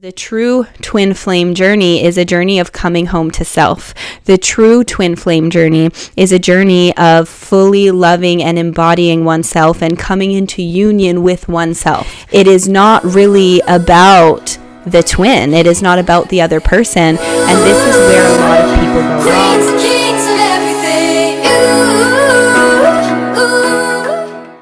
The true twin flame journey is a journey of coming home to self. The true twin flame journey is a journey of fully loving and embodying oneself and coming into union with oneself. It is not really about the twin. It is not about the other person. And this is where a lot of people go wrong.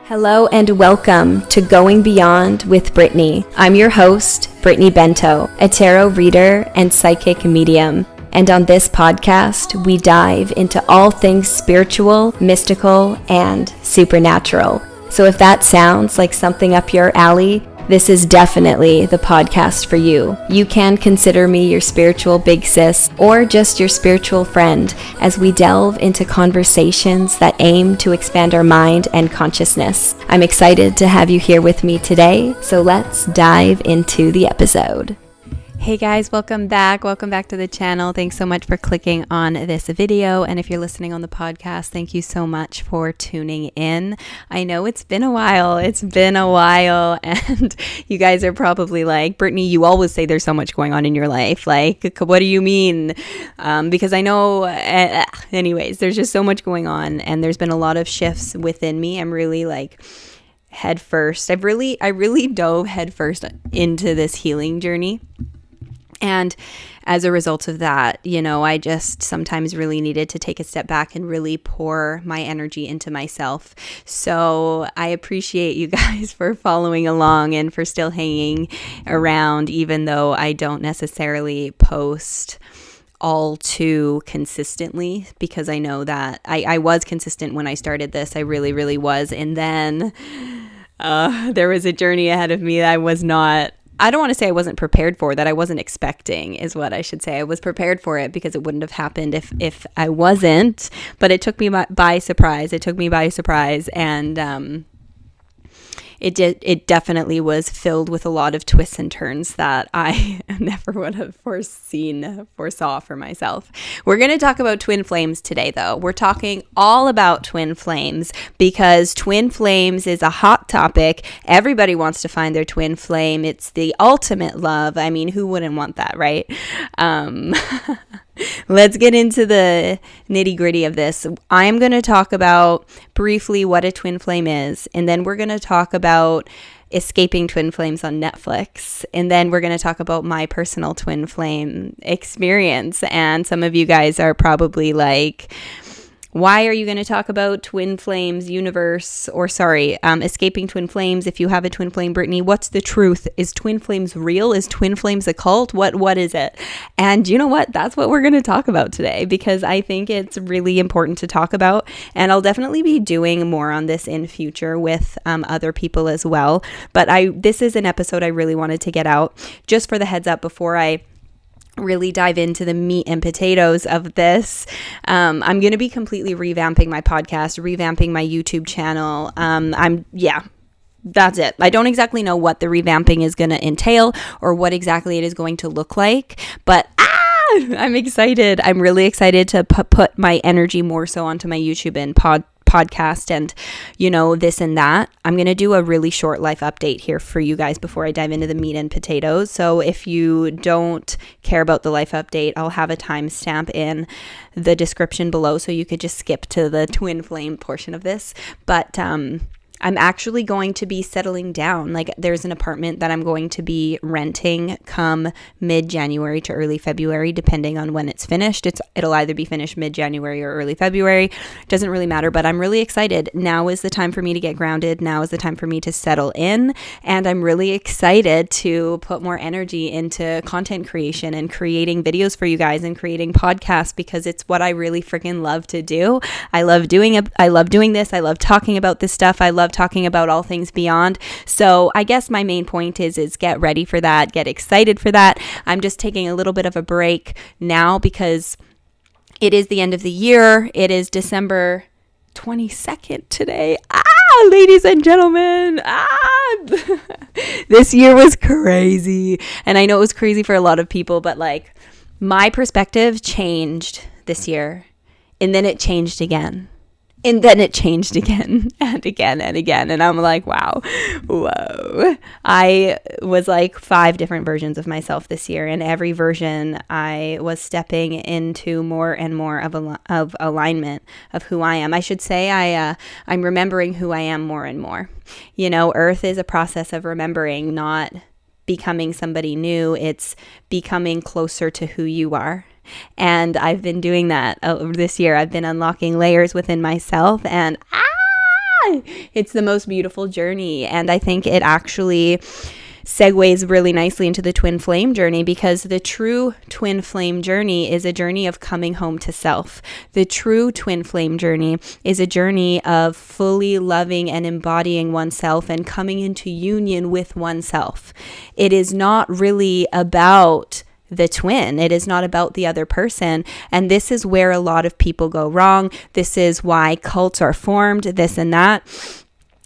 Hello and welcome to Going Beyond with Brittany. I'm your host, Brittany Bento, a tarot reader and psychic medium. And on this podcast, we dive into all things spiritual, mystical, and supernatural. So if that sounds like something up your alley, this is definitely the podcast for you. You can consider me your spiritual big sis or just your spiritual friend as we delve into conversations that aim to expand our mind and consciousness. I'm excited to have you here with me today, so let's dive into the episode. Hey guys, welcome back to the channel. Thanks so much for clicking on this video, and if you're listening on the podcast, thank you so much for tuning in. I know it's been a while, and you guys are probably like, Brittany, you always say there's so much going on in your life, like what do you mean? Because I know anyways, there's just so much going on, and there's been a lot of shifts within me. I'm really like head first. I really dove head first into this healing journey. And as a result of that, I just sometimes really needed to take a step back and really pour my energy into myself. So I appreciate you guys for following along and for still hanging around, even though I don't necessarily post all too consistently, because I know that I was consistent when I started this. I really, really was. And then there was a journey ahead of me that I don't want to say I wasn't prepared for, that I wasn't expecting is what I should say. I was prepared for it because it wouldn't have happened if I wasn't, but it took me by surprise. And it definitely was filled with a lot of twists and turns that I never would have foresaw for myself. We're going to talk about twin flames today, though. We're talking all about twin flames because twin flames is a hot topic. Everybody wants to find their twin flame. It's the ultimate love. I mean, who wouldn't want that, right? Let's get into the nitty-gritty of this. I'm going to talk about briefly what a twin flame is, and then we're going to talk about escaping twin flames on Netflix, and then we're going to talk about my personal twin flame experience. And some of you guys are probably like, why are you going to talk about twin flames escaping twin flames? If you have a twin flame, Brittany, what's the truth? Is twin flames real? Is twin flames a cult? What is it? And you know what? That's what we're going to talk about today, because I think it's really important to talk about. And I'll definitely be doing more on this in future with other people as well. But this is an episode I really wanted to get out just for the heads up before I really dive into the meat and potatoes of this. I'm going to be completely revamping my podcast, revamping my YouTube channel. That's it. I don't exactly know what the revamping is going to entail or what exactly it is going to look like, but I'm excited. I'm really excited to put my energy more so onto my YouTube and podcast and this and that. I'm going to do a really short life update here for you guys before I dive into the meat and potatoes. So if you don't care about the life update, I'll have a timestamp in the description below so you could just skip to the twin flame portion of this. But I'm actually going to be settling down. Like, there's an apartment that I'm going to be renting come mid-January to early February, depending on when it's finished. It'll either be finished mid-January or early February. Doesn't really matter, but I'm really excited. Now is the time for me to get grounded. Now is the time for me to settle in. And I'm really excited to put more energy into content creation and creating videos for you guys and creating podcasts, because it's what I really freaking love to do. I love doing it. I love doing this. I love talking about this stuff. I love talking about all things beyond. So I guess my main point is get ready for that, get excited for that. I'm just taking a little bit of a break now because it is the end of the year. It is December 22nd today. Ladies and gentlemen, this year was crazy. And I know it was crazy for a lot of people, but like, my perspective changed this year, and then it changed again. And then it changed again and again and again. And I'm like, wow, whoa. I was like 5 different versions of myself this year. And every version I was stepping into more and more of alignment of who I am. I should say I'm remembering who I am more and more. You know, Earth is a process of remembering, not becoming somebody new. It's becoming closer to who you are. And I've been doing that this year. I've been unlocking layers within myself, and it's the most beautiful journey. And I think it actually segues really nicely into the twin flame journey, because the true twin flame journey is a journey of coming home to self. The true twin flame journey is a journey of fully loving and embodying oneself and coming into union with oneself. It is not really about the twin. It is not about the other person. And this is where a lot of people go wrong. This is why cults are formed, this and that.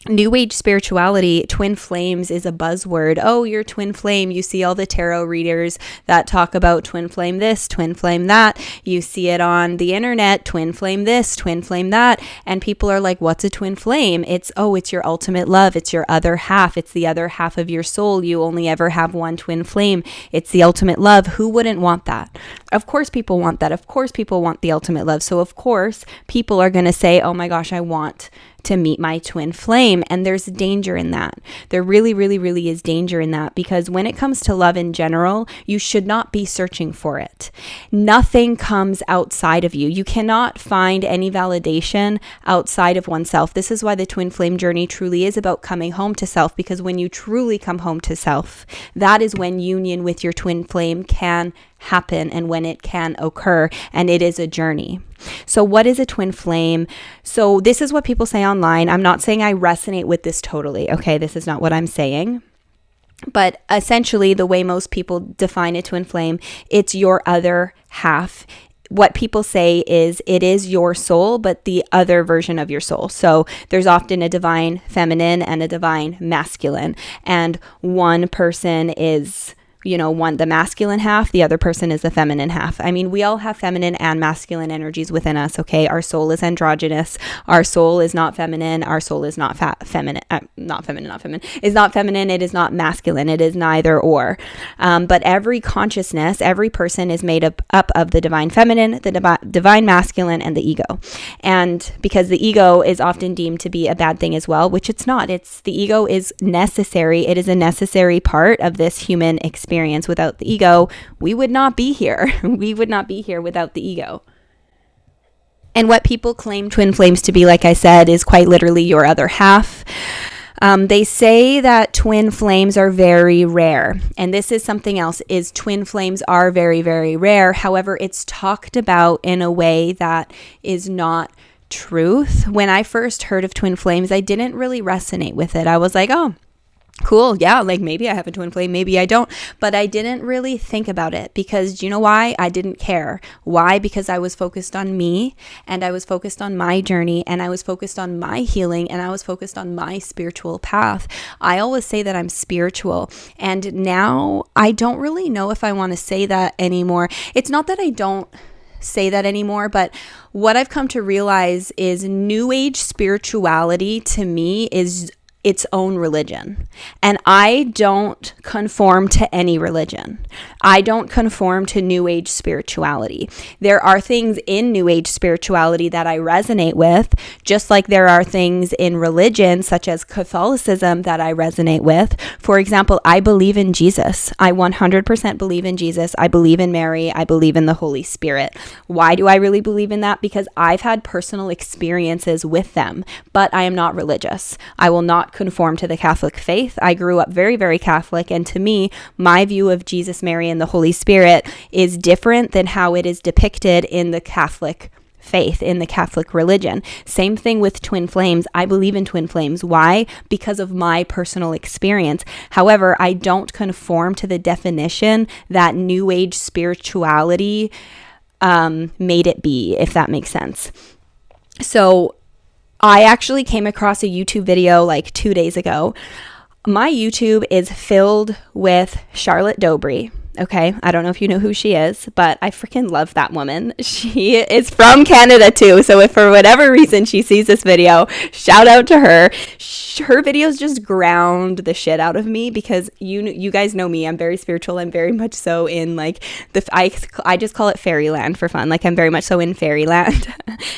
New Age spirituality, twin flames is a buzzword. Oh, you're twin flame. You see all the tarot readers that talk about twin flame this, twin flame that. You see it on the internet, twin flame this, twin flame that. And people are like, what's a twin flame? It's your ultimate love. It's your other half. It's the other half of your soul. You only ever have one twin flame. It's the ultimate love. Who wouldn't want that? Of course people want that. Of course people want the ultimate love. So of course people are going to say, oh my gosh, I want to meet my twin flame. And there's danger in that. There really, really, really is danger in that, because when it comes to love in general, you should not be searching for it. Nothing comes outside of you. You cannot find any validation outside of oneself. This is why the twin flame journey truly is about coming home to self, because when you truly come home to self, that is when union with your twin flame can happen and when it can occur, and it is a journey. So what is a twin flame? So this is what people say online. I'm not saying I resonate with this totally. Okay, this is not what I'm saying. But essentially, the way most people define a twin flame, it's your other half. What people say is it is your soul, but the other version of your soul. So there's often a divine feminine and a divine masculine. And one person is, the masculine half, the other person is the feminine half. I mean, we all have feminine and masculine energies within us, okay? Our soul is androgynous. Our soul is not feminine. Our soul is not feminine. Is not feminine. It is not masculine. It is neither or. But every consciousness, every person is made up of the divine feminine, the divine masculine, and the ego. And because the ego is often deemed to be a bad thing as well, which it's not. The ego is necessary. It is a necessary part of this human experience. Without the ego, we would not be here. We would not be here without the ego. And what people claim twin flames to be, like I said, is quite literally your other half. They say that twin flames are very rare. And this is something else, is twin flames are very, very rare. However, it's talked about in a way that is not truth. When I first heard of twin flames, I didn't really resonate with it. I was like, oh, cool. Yeah. Like maybe I have a twin flame, maybe I don't, but I didn't really think about it, because you know why? I didn't care. Why? Because I was focused on me, and I was focused on my journey, and I was focused on my healing, and I was focused on my spiritual path. I always say that I'm spiritual, and now I don't really know if I want to say that anymore. It's not that I don't say that anymore, but what I've come to realize is New Age spirituality to me is its own religion. And I don't conform to any religion. I don't conform to New Age spirituality. There are things in New Age spirituality that I resonate with, just like there are things in religion, such as Catholicism, that I resonate with. For example, I believe in Jesus. I 100% believe in Jesus. I believe in Mary. I believe in the Holy Spirit. Why do I really believe in that? Because I've had personal experiences with them, but I am not religious. I will not conform to the Catholic faith. I grew up very, very Catholic, and to me, my view of Jesus, Mary, and the Holy Spirit is different than how it is depicted in the Catholic faith, in the Catholic religion. Same thing with twin flames. I believe in twin flames. Why? Because of my personal experience. However, I don't conform to the definition that New Age spirituality made it be, if that makes sense. So I actually came across a YouTube video like 2 days ago. My YouTube is filled with Charlotte Dobry. Okay, I don't know if you know who she is, but I freaking love that woman. She is from Canada too, so if for whatever reason she sees this video, shout out to her. Her videos just ground the shit out of me, because you guys know me. I'm very spiritual. I'm very much so in like I just call it fairyland for fun. Like, I'm very much so in fairyland,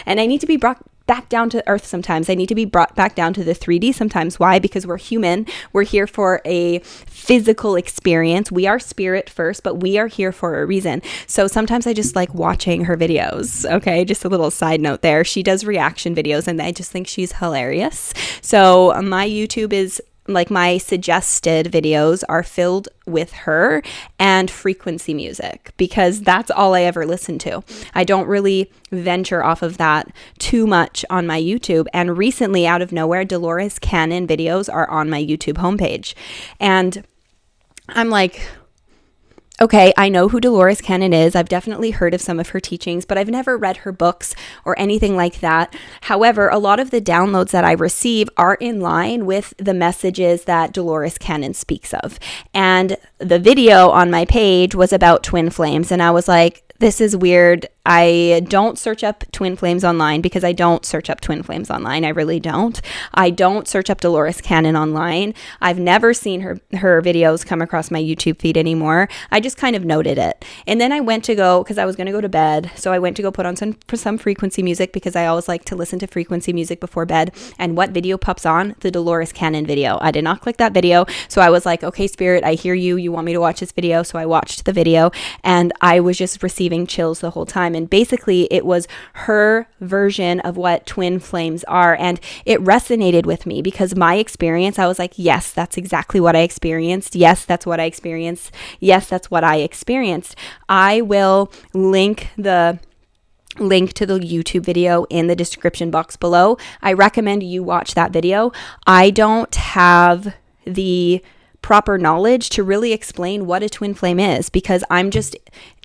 and I need to be brought back down to earth sometimes. I need to be brought back down to the 3D sometimes. Why? Because we're human. We're here for a physical experience. We are spirit first, but we are here for a reason. So sometimes I just like watching her videos. Okay, just a little side note there. She does reaction videos, and I just think she's hilarious. So my YouTube is like, my suggested videos are filled with her and frequency music, because that's all I ever listen to. I don't really venture off of that too much on my YouTube. And recently, out of nowhere, Dolores Cannon videos are on my YouTube homepage. And I'm like, okay, I know who Dolores Cannon is. I've definitely heard of some of her teachings, but I've never read her books or anything like that. However, a lot of the downloads that I receive are in line with the messages that Dolores Cannon speaks of. And the video on my page was about twin flames, and I was like, this is weird. I don't search up twin flames online, because I don't search up twin flames online. I really don't. I don't search up Dolores Cannon online. I've never seen her videos come across my YouTube feed anymore. I just kind of noted it. And then I went to go, because I was going to go to bed. So I went to go put on some frequency music, because I always like to listen to frequency music before bed. And what video pops on? The Dolores Cannon video. I did not click that video. So I was like, okay, Spirit, I hear you. You want me to watch this video? So I watched the video, and I was just receiving chills the whole time. And basically, it was her version of what twin flames are. And it resonated with me, because my experience, I was like, yes, that's exactly what I experienced. Yes, that's what I experienced. Yes, that's what I experienced. I will link to the YouTube video in the description box below. I recommend you watch that video. I don't have the proper knowledge to really explain what a twin flame is, because I'm just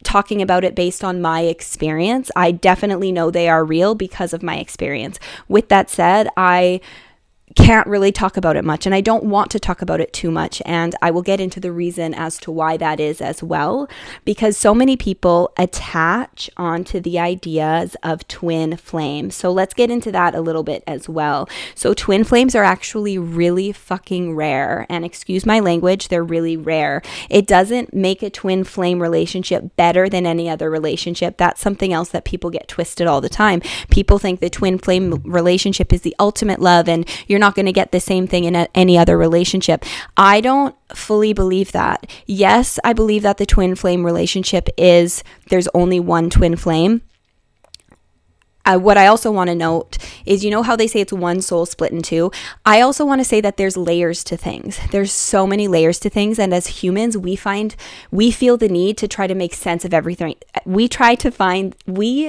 talking about it based on my experience. I definitely know they are real because of my experience. With that said, I can't really talk about it much, and I don't want to talk about it too much, and I will get into the reason as to why that is as well, because so many people attach onto the ideas of twin flames. So let's get into that a little bit as well. So twin flames are actually really fucking rare, and excuse my language, they're really rare. It doesn't make a twin flame relationship better than any other relationship. That's something else that people get twisted all the time. People think the twin flame relationship is the ultimate love, and you're not going to get the same thing in any other relationship. I don't fully believe that. Yes, I believe that the twin flame relationship there's only one twin flame. What I also want to note is, you know how they say it's one soul split in two? I also want to say that there's layers to things. There's so many layers to things. And as humans, we feel the need to try to make sense of everything. We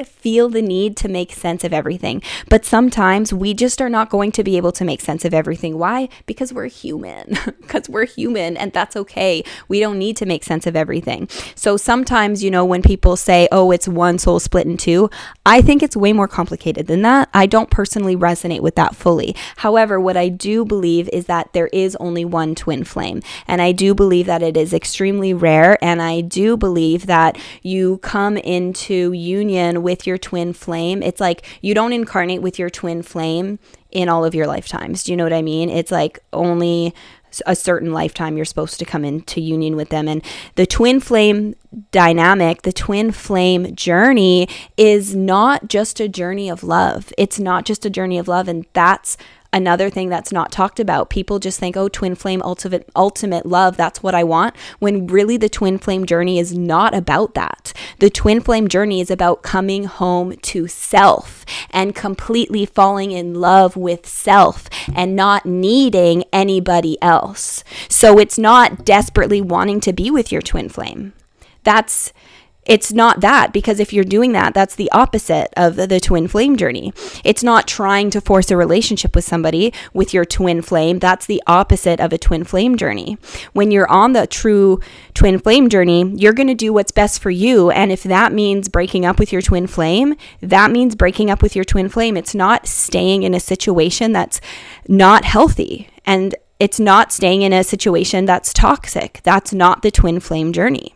feel the need to make sense of everything. But sometimes we just are not going to be able to make sense of everything. Why? Because we're human. Because we're human, and that's okay. We don't need to make sense of everything. So sometimes, when people say, oh, it's one soul split in two, I think it's way more complicated than that. I don't personally resonate with that fully. However, what I do believe is that there is only one twin flame, and I do believe that it is extremely rare, and I do believe that you come into union with your twin flame. It's like you don't incarnate with your twin flame in all of your lifetimes. Do you know what I mean? It's like only a certain lifetime you're supposed to come into union with them. And the twin flame dynamic, the twin flame journey is not just a journey of love. It's not just a journey of love. And that's another thing that's not talked about. People just think, oh, twin flame, ultimate love, that's what I want, when really the twin flame journey is not about that. The twin flame journey is about coming home to self and completely falling in love with self and not needing anybody else. So it's not desperately wanting to be with your twin flame. It's not that, because if you're doing that, that's the opposite of the twin flame journey. It's not trying to force a relationship with somebody with your twin flame. That's the opposite of a twin flame journey. When you're on the true twin flame journey, you're going to do what's best for you. And if that means breaking up with your twin flame, that means breaking up with your twin flame. It's not staying in a situation that's not healthy. And it's not staying in a situation that's toxic. That's not the twin flame journey.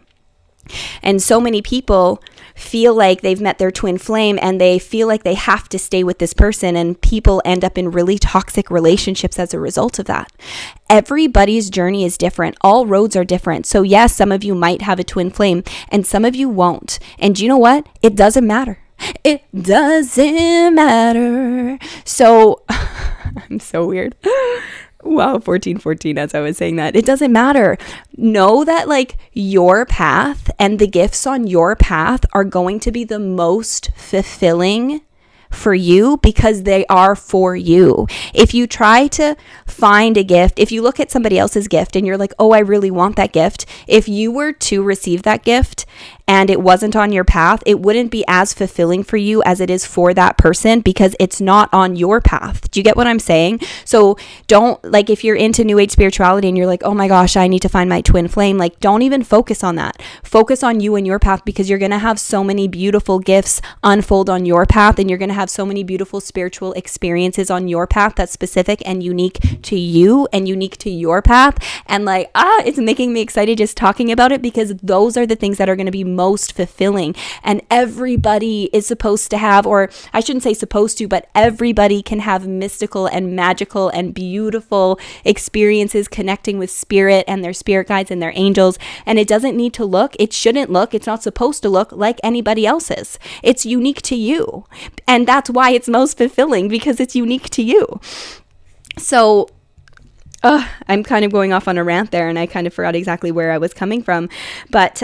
And so many people feel like they've met their twin flame and they feel like they have to stay with this person, and people end up in really toxic relationships as a result of that. Everybody's journey is different. All roads are different. So yes, some of you might have a twin flame and some of you won't. And you know what? It doesn't matter. It doesn't matter. So I'm so weird. Wow, 1414 as I was saying that. It doesn't matter. Know that like your path and the gifts on your path are going to be the most fulfilling for you because they are for you. If you try to find a gift, if you look at somebody else's gift and you're like, oh, I really want that gift. If you were to receive that gift and it wasn't on your path, it wouldn't be as fulfilling for you as it is for that person because it's not on your path. Do you get what I'm saying? So don't, like, if you're into New Age spirituality and you're like, oh my gosh, I need to find my twin flame, like, don't even focus on that. Focus on you and your path, because you're going to have so many beautiful gifts unfold on your path, and you're going to have so many beautiful spiritual experiences on your path that's specific and unique to you and unique to your path. And like, it's making me excited just talking about it, because those are the things that are going to be most fulfilling. And everybody is supposed to have, or I shouldn't say supposed to, but everybody can have mystical and magical and beautiful experiences connecting with spirit and their spirit guides and their angels. And it doesn't need to look, it shouldn't look, it's not supposed to look like anybody else's. It's unique to you. And that's why it's most fulfilling, because it's unique to you. So I'm kind of going off on a rant there, and I kind of forgot exactly where I was coming from. But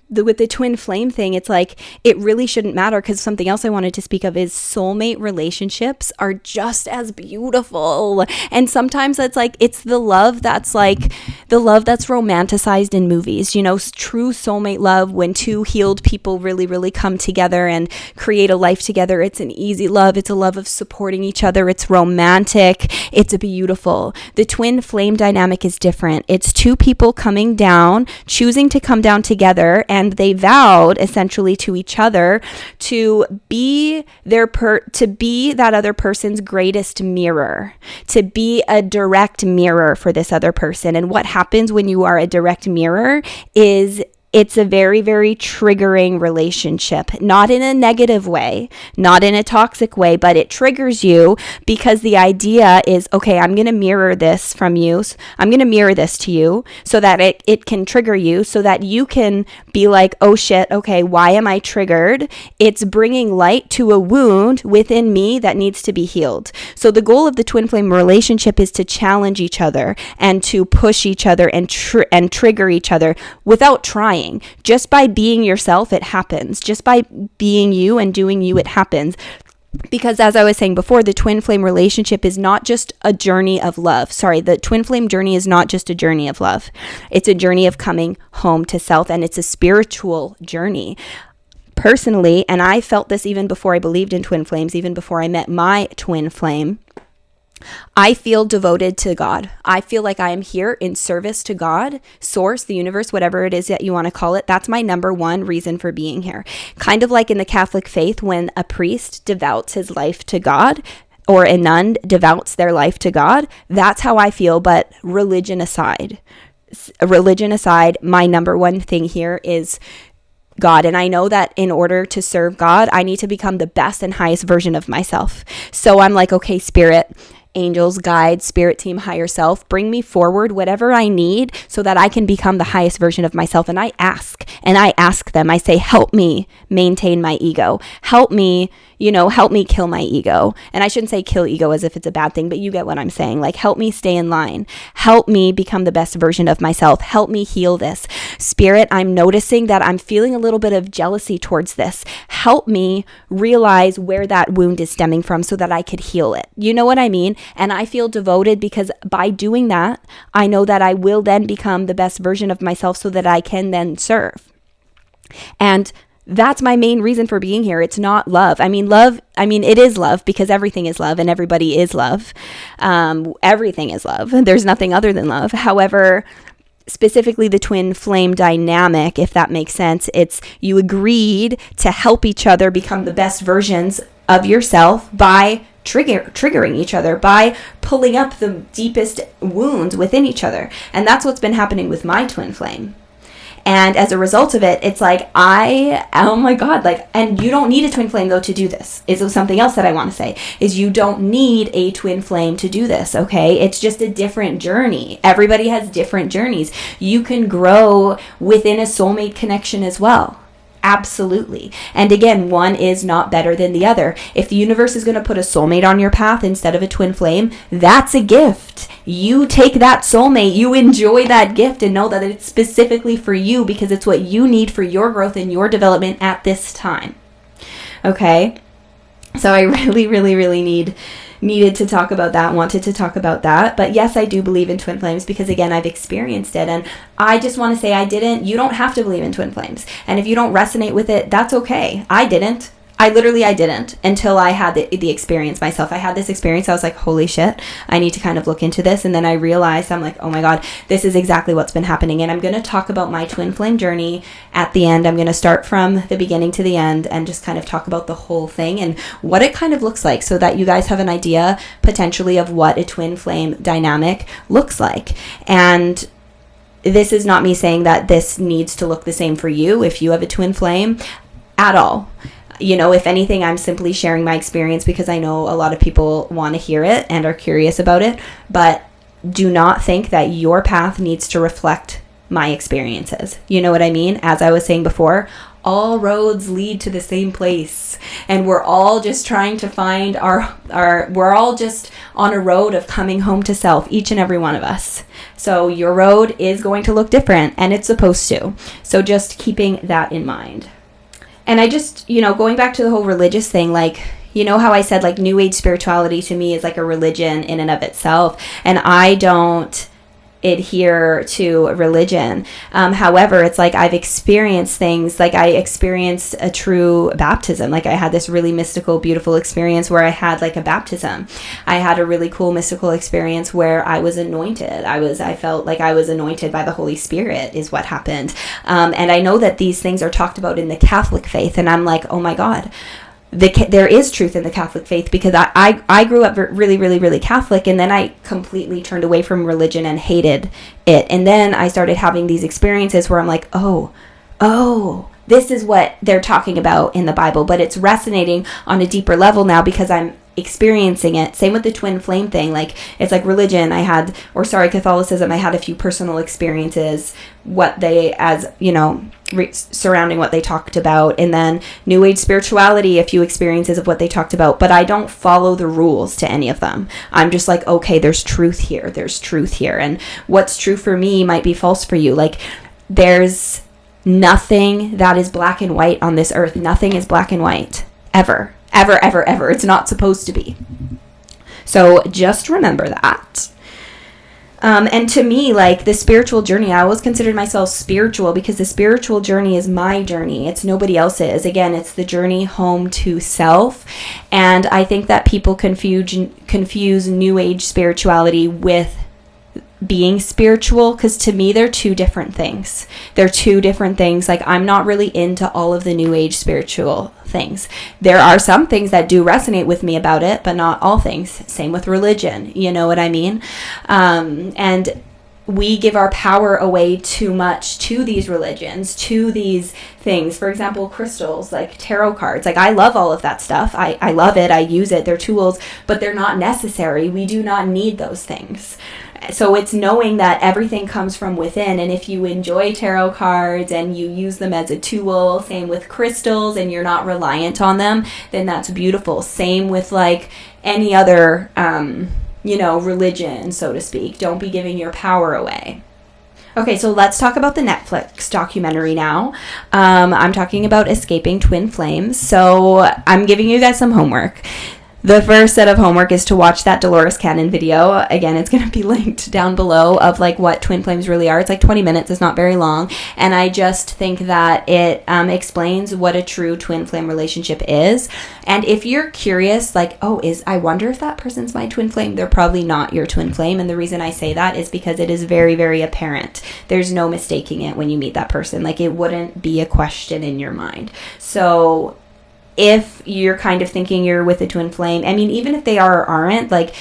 with the twin flame thing, it's like, it really shouldn't matter, because something else I wanted to speak of is soulmate relationships are just as beautiful. And sometimes it's like, it's the love that's romanticized in movies, you know, true soulmate love, when two healed people really, really come together and create a life together. It's an easy love. It's a love of supporting each other. It's romantic. It's beautiful. The twin flame dynamic is different. It's two people coming down, choosing to come down together, and they vowed essentially to each other to be to be that other person's greatest mirror, to be a direct mirror for this other person. And what happens when you are a direct mirror is it's a very, very triggering relationship, not in a negative way, not in a toxic way, but it triggers you, because the idea is, okay, I'm going to mirror this from you. I'm going to mirror this to you so that it can trigger you, so that you can be like, oh shit, okay, why am I triggered? It's bringing light to a wound within me that needs to be healed. So the goal of the twin flame relationship is to challenge each other and to push each other and trigger each other without trying. Just by being yourself, it happens. Just by being you and doing you, it happens. Because as I was saying before, the twin flame relationship is not just a journey of love. The twin flame journey is not just a journey of love. It's a journey of coming home to self, and it's a spiritual journey. Personally, and I felt this even before I believed in twin flames, even before I met my twin flame, I feel devoted to God. I feel like I am here in service to God, source, the universe, whatever it is that you want to call it. That's my number one reason for being here. Kind of like in the Catholic faith, when a priest devotes his life to God, or a nun devotes their life to God. That's how I feel. But religion aside, my number one thing here is God. And I know that in order to serve God, I need to become the best and highest version of myself. So I'm like, okay, spirit, angels, guides, spirit team, higher self, bring me forward whatever I need so that I can become the highest version of myself. And I ask them, I say, help me maintain my ego. Help me kill my ego. And I shouldn't say kill ego as if it's a bad thing, but you get what I'm saying. Like, help me stay in line. Help me become the best version of myself. Help me heal this. Spirit, I'm noticing that I'm feeling a little bit of jealousy towards this. Help me realize where that wound is stemming from so that I could heal it. You know what I mean? And I feel devoted, because by doing that, I know that I will then become the best version of myself so that I can then serve. And that's my main reason for being here. It's not love. It is love, because everything is love and everybody is love. Everything is love. There's nothing other than love. However, specifically the twin flame dynamic, if that makes sense, it's you agreed to help each other become the best versions of yourself by triggering each other, by pulling up the deepest wounds within each other. And that's what's been happening with my twin flame. And as a result of it, it's like, oh my God, like, and you don't need a twin flame though to do this. Is something else that I want to say is you don't need a twin flame to do this, okay? It's just a different journey. Everybody has different journeys. You can grow within a soulmate connection as well. Absolutely. And again, one is not better than the other. If the universe is going to put a soulmate on your path instead of a twin flame, that's a gift. You take that soulmate, you enjoy that gift and know that it's specifically for you because it's what you need for your growth and your development at this time. Okay? So I really needed to talk about that, wanted to talk about that. But yes, I do believe in twin flames because again, I've experienced it. And I just want to say you don't have to believe in twin flames. And if you don't resonate with it, that's okay. I didn't until I had the experience myself. I had this experience. I was like, holy shit, I need to kind of look into this. And then I realized, I'm like, oh my God, this is exactly what's been happening. And I'm going to talk about my twin flame journey at the end. I'm going to start from the beginning to the end and just kind of talk about the whole thing and what it kind of looks like so that you guys have an idea potentially of what a twin flame dynamic looks like. And this is not me saying that this needs to look the same for you if you have a twin flame at all. You know, if anything, I'm simply sharing my experience because I know a lot of people want to hear it and are curious about it, but do not think that your path needs to reflect my experiences. You know what I mean? As I was saying before, all roads lead to the same place, and we're all just trying to find we're all just on a road of coming home to self, each and every one of us. So your road is going to look different, and it's supposed to. So just keeping that in mind. And I just, going back to the whole religious thing, like, you know how I said, like, New Age spirituality to me is like a religion in and of itself. And I don't adhere to religion. However, it's like I've experienced things, like I experienced a true baptism. Like I had this really mystical, beautiful experience where I had like a baptism. I had a really cool mystical experience where I was anointed. I felt like I was anointed by the Holy Spirit is what happened. And I know that these things are talked about in the Catholic faith. And I'm like, oh my God. There is truth in the Catholic faith because I grew up really, really, really Catholic, and then I completely turned away from religion and hated it. And then I started having these experiences where I'm like, oh, this is what they're talking about in the Bible, but it's resonating on a deeper level now because I'm experiencing it. Same with the twin flame thing. Like it's like religion. Catholicism. I had a few personal experiences, surrounding what they talked about, and then New Age spirituality, a few experiences of what they talked about, but I don't follow the rules to any of them. I'm just like, okay, there's truth here, and what's true for me might be false for you. Like there's nothing that is black and white on this earth. Nothing is black and white ever. It's not supposed to be. So just remember that. And to me, like the spiritual journey, I always considered myself spiritual because the spiritual journey is my journey. It's nobody else's. Again, it's the journey home to self. And I think that people confuse New Age spirituality with being spiritual, because to me they're two different things. Like I'm not really into all of the New Age spiritual things. There are some things that do resonate with me about it, but not all things. Same with religion, you know what I mean? And we give our power away too much to these religions, to these things. For example, crystals, like tarot cards. Like I love all of that stuff. I love it. I use it. They're tools, but they're not necessary. We do not need those things. So it's knowing that everything comes from within. And if you enjoy tarot cards and you use them as a tool, same with crystals, and you're not reliant on them, then that's beautiful. Same with like any other, religion, so to speak. Don't be giving your power away. Okay, so let's talk about the Netflix documentary now. I'm talking about escaping twin flames. So I'm giving you guys some homework. The first set of homework is to watch that Dolores Cannon video. Again, it's going to be linked down below of like what twin flames really are. It's like 20 minutes. It's not very long. And I just think that it explains what a true twin flame relationship is. And if you're curious, like, I wonder if that person's my twin flame, they're probably not your twin flame. And the reason I say that is because it is very, very apparent. There's no mistaking it when you meet that person. Like it wouldn't be a question in your mind. So if you're kind of thinking you're with a twin flame, I mean, even if they are or aren't, like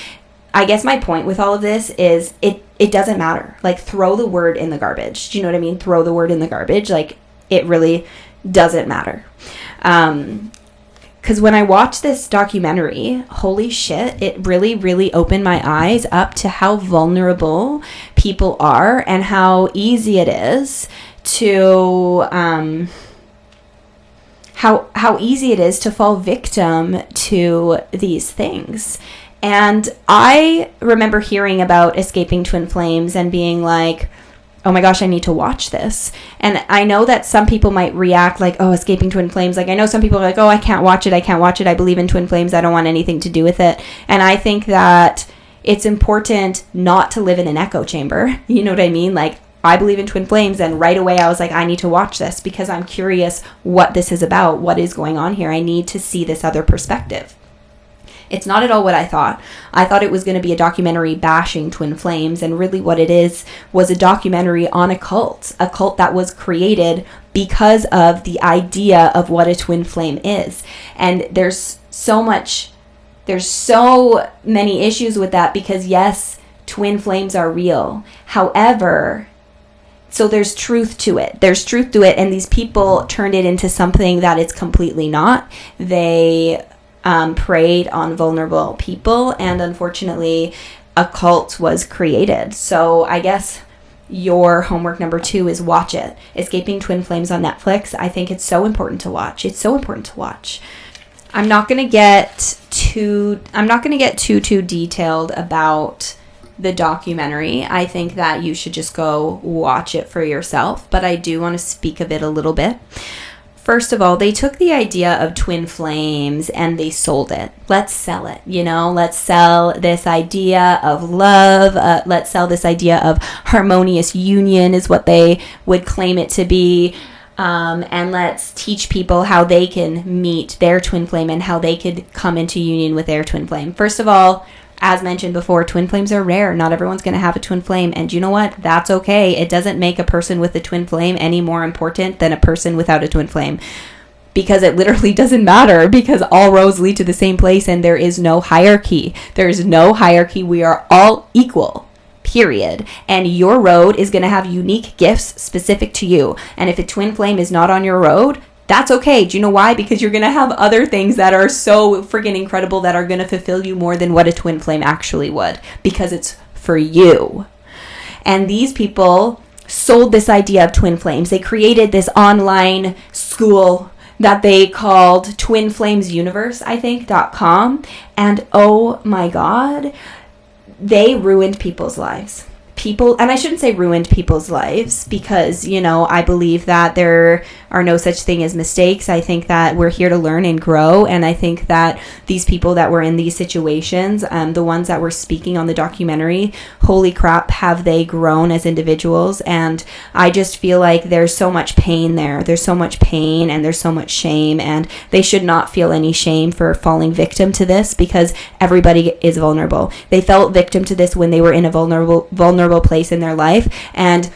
I guess my point with all of this is it doesn't matter. Like, throw the word in the garbage. Do you know what I mean? Throw the word in the garbage. Like, it really doesn't matter. Because when I watched this documentary, holy shit, it really, really opened my eyes up to how vulnerable people are and how easy it is to, how easy it is to fall victim to these things. And I remember hearing about escaping twin flames and being like, oh my gosh, I need to watch this. And I know that some people might react like, oh, escaping twin flames. Like, I know some people are like, oh, I can't watch it. I believe in twin flames. I don't want anything to do with it. And I think that it's important not to live in an echo chamber. You know what I mean? Like, I believe in twin flames. And right away I was like, I need to watch this because I'm curious what this is about. What is going on here? I need to see this other perspective. It's not at all what I thought. I thought it was going to be a documentary bashing twin flames, and really what it is was a documentary on a cult that was created because of the idea of what a twin flame is. And there's so many issues with that because yes, twin flames are real. However, so there's truth to it. And these people turned it into something that it's completely not. They preyed on vulnerable people, and unfortunately a cult was created. So I guess your homework number 2 is watch it. Escaping Twin Flames on Netflix. I think it's so important to watch. I'm not going to get too detailed about the documentary. I think that you should just go watch it for yourself, but I do want to speak of it a little bit. First of all, they took the idea of twin flames and they sold it. Let's sell it, let's sell this idea of love. Let's sell this idea of harmonious union is what they would claim it to be. And let's teach people how they can meet their twin flame and how they could come into union with their twin flame. First of all, as mentioned before, twin flames are rare. Not everyone's going to have a twin flame. And you know what? That's okay. It doesn't make a person with a twin flame any more important than a person without a twin flame. Because it literally doesn't matter. Because all roads lead to the same place and there is no hierarchy. There is no hierarchy. We are all equal. Period. And your road is going to have unique gifts specific to you. And if a twin flame is not on your road, that's okay. Do you know why? Because you're going to have other things that are so freaking incredible that are going to fulfill you more than what a twin flame actually would. Because it's for you. And these people sold this idea of twin flames. They created this online school that they called twinflamesuniverse, I think, .com. And oh my God, they ruined people's lives. And I shouldn't say ruined people's lives because, I believe that there are no such thing as mistakes. I think that we're here to learn and grow. And I think that these people that were in these situations, the ones that were speaking on the documentary, holy crap, have they grown as individuals. And I just feel like there's so much pain there. There's so much pain and there's so much shame. And they should not feel any shame for falling victim to this because everybody is vulnerable. They felt victim to this when they were in a vulnerable place in their life, and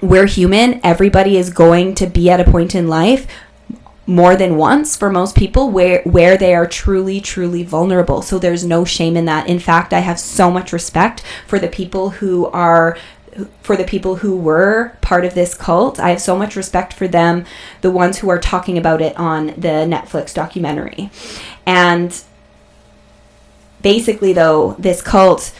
we're human. Everybody is going to be at a point in life more than once for most people where they are truly vulnerable. So there's no shame in that. In fact, I have so much respect for the people who were part of this cult. I have so much respect for them, the ones who are talking about it on the Netflix documentary. And basically though, this cult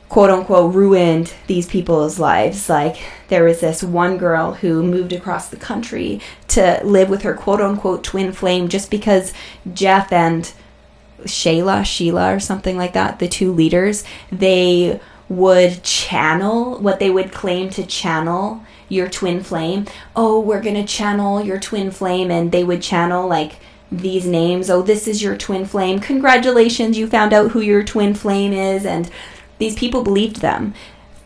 quote unquote ruined these people's lives. Like, there was this one girl who moved across the country to live with her quote unquote twin flame just because Jeff and Sheila or something like that, the two leaders, they would channel what they would claim to channel your twin flame. Oh, we're gonna channel your twin flame. And they would channel like these names. Oh, this is your twin flame. Congratulations, you found out who your twin flame is. And these people believed them.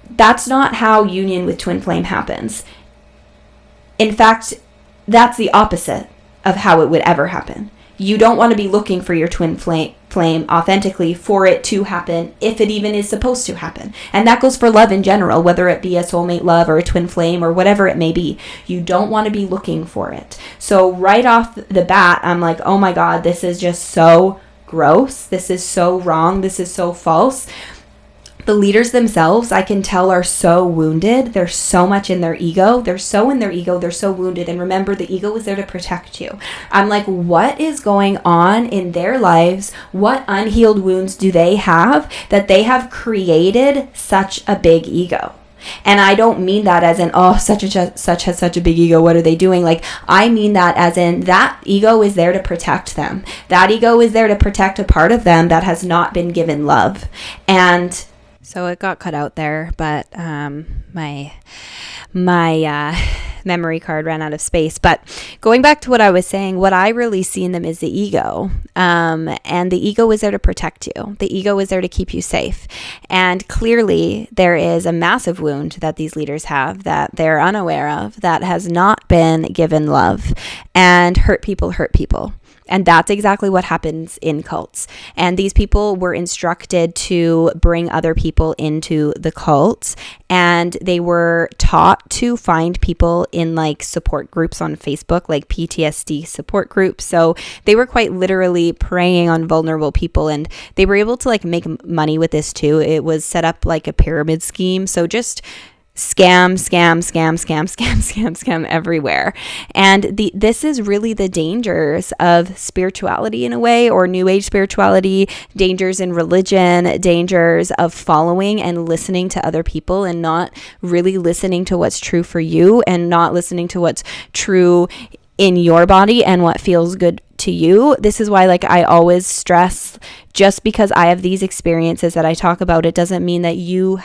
That's not how union with twin flame happens. In fact, that's the opposite of how it would ever happen. You don't want to be looking for your twin flame authentically for it to happen, if it even is supposed to happen. And that goes for love in general, whether it be a soulmate love or a twin flame or whatever it may be. You don't want to be looking for it. So right off the bat, I'm like, oh my God, this is just so gross. This is so wrong. This is so false. The leaders themselves, I can tell, are so wounded. They're so much in their ego. They're so in their ego. They're so wounded. And remember, the ego is there to protect you. I'm like, what is going on in their lives? What unhealed wounds do they have that they have created such a big ego? And I don't mean that as in, oh, such has such a big ego, what are they doing? Like, I mean that as in, that ego is there to protect them. That ego is there to protect a part of them that has not been given love. And so it got cut out there, but my memory card ran out of space. But going back to what I was saying, what I really see in them is the ego. And the ego is there to protect you. The ego is there to keep you safe. And clearly there is a massive wound that these leaders have that they're unaware of, that has not been given love. And hurt people hurt people. And that's exactly what happens in cults. And these people were instructed to bring other people into the cults. And they were taught to find people in like support groups on Facebook, like PTSD support groups. So they were quite literally preying on vulnerable people. And they were able to like make money with this too. It was set up like a pyramid scheme. So just scam everywhere. And this is really the dangers of spirituality in a way, or new age spirituality, dangers in religion, dangers of following and listening to other people and not really listening to what's true for you, and not listening to what's true in your body and what feels good to you. This is why, like, I always stress, just because I have these experiences that I talk about, it doesn't mean that you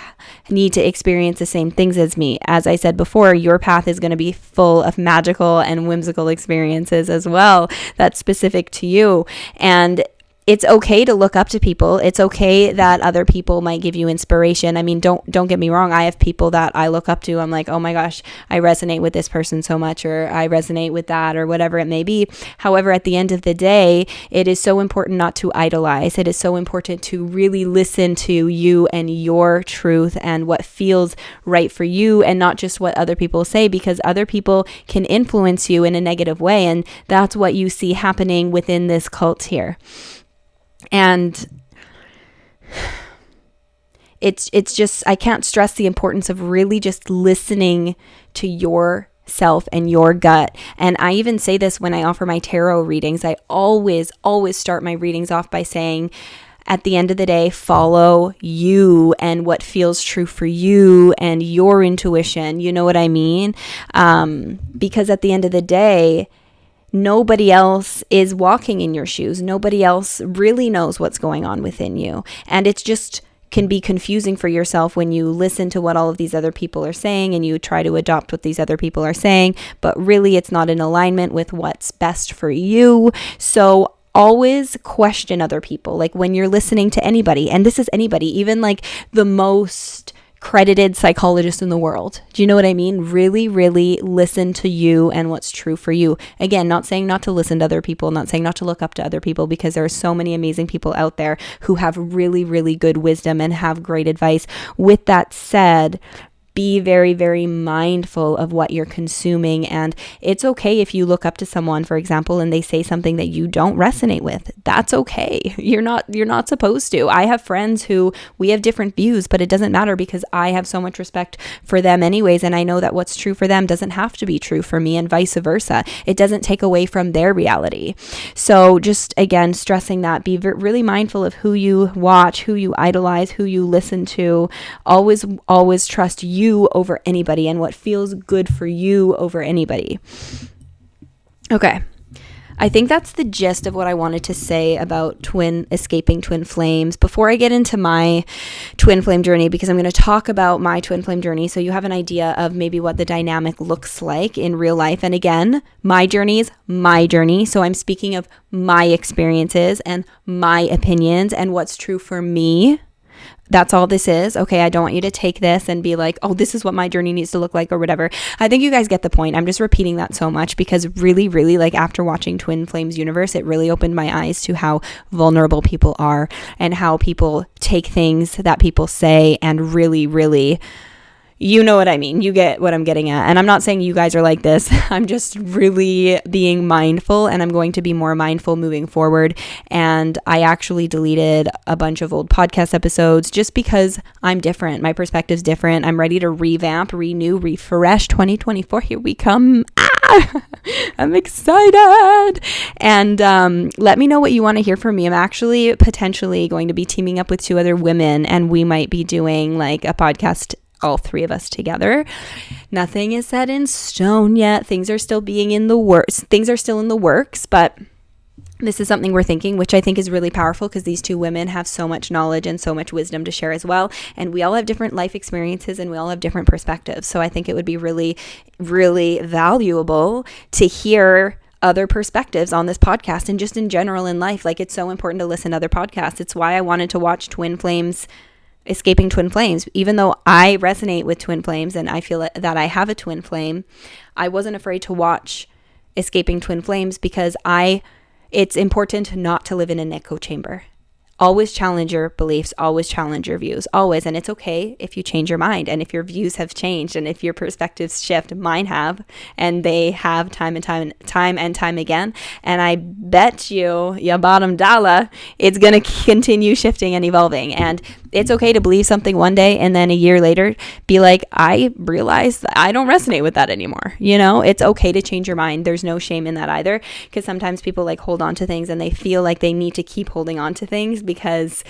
need to experience the same things as me. As I said before, your path is going to be full of magical and whimsical experiences as well that's specific to you. And it's okay to look up to people. It's okay that other people might give you inspiration. I mean, don't get me wrong. I have people that I look up to. I'm like, oh my gosh, I resonate with this person so much, or I resonate with that, or whatever it may be. However, at the end of the day, it is so important not to idolize. It is so important to really listen to you and your truth and what feels right for you, and not just what other people say, because other people can influence you in a negative way. And that's what you see happening within this cult here. And it's just, I can't stress the importance of really just listening to yourself and your gut. And I even say this when I offer my tarot readings. I always start my readings off by saying, at the end of the day, follow you and what feels true for you and your intuition. You know what I mean? Because at the end of the day, nobody else is walking in your shoes. Nobody else really knows what's going on within you. And it's just can be confusing for yourself when you listen to what all of these other people are saying and you try to adopt what these other people are saying, but really it's not in alignment with what's best for you. So always question other people. Like when you're listening to anybody, and this is anybody, even like the most credited psychologist in the world. Do you know what I mean? Really, really listen to you and what's true for you. Again, not saying not to listen to other people, not saying not to look up to other people, because there are so many amazing people out there who have really, really good wisdom and have great advice. With that said, be very, very mindful of what you're consuming. And it's okay if you look up to someone, for example, and they say something that you don't resonate with. That's okay. You're not supposed to. I have friends who we have different views, but it doesn't matter because I have so much respect for them anyways. And I know that what's true for them doesn't have to be true for me, and vice versa. It doesn't take away from their reality. So just again, stressing that, be really mindful of who you watch, who you idolize, who you listen to. Always trust you over anybody and what feels good for you over anybody. Okay. I think that's the gist of what I wanted to say about escaping twin flames. Before I get into my twin flame journey, because I'm going to talk about my twin flame journey so you have an idea of maybe what the dynamic looks like in real life. And again, my journey is my journey. So I'm speaking of my experiences and my opinions and what's true for me. That's all this is. Okay, I don't want you to take this and be like, oh, this is what my journey needs to look like or whatever. I think you guys get the point. I'm just repeating that so much because really, really, like after watching Twin Flames Universe, it really opened my eyes to how vulnerable people are and how people take things that people say and really, really You know what I mean. You get what I'm getting at. And I'm not saying you guys are like this. I'm just really being mindful, and I'm going to be more mindful moving forward. And I actually deleted a bunch of old podcast episodes just because I'm different. My perspective's different. I'm ready to revamp, renew, refresh. 2024, here we come. I'm excited. And let me know what you want to hear from me. I'm actually potentially going to be teaming up with 2 other women, and we might be doing like a podcast, all 3 of us together. Nothing is set in stone yet. Things are still in the works, but this is something we're thinking, which I think is really powerful because these 2 women have so much knowledge and so much wisdom to share as well. And we all have different life experiences, and we all have different perspectives. So I think it would be really, really valuable to hear other perspectives on this podcast and just in general in life. Like, it's so important to listen to other podcasts. It's why I wanted to watch Escaping Twin Flames. Even though I resonate with twin flames and I feel that I have a twin flame, I wasn't afraid to watch Escaping Twin Flames because it's important not to live in an echo chamber. Always challenge your beliefs, always challenge your views, always. And it's okay if you change your mind and if your views have changed and if your perspectives shift. Mine have, and they have time and time again. And I bet you bottom dollar, it's going to continue shifting and evolving. And it's okay to believe something one day and then a year later be like, I realize that I don't resonate with that anymore. It's okay to change your mind. There's no shame in that either, because sometimes people like hold on to things and they feel like they need to keep holding on to things because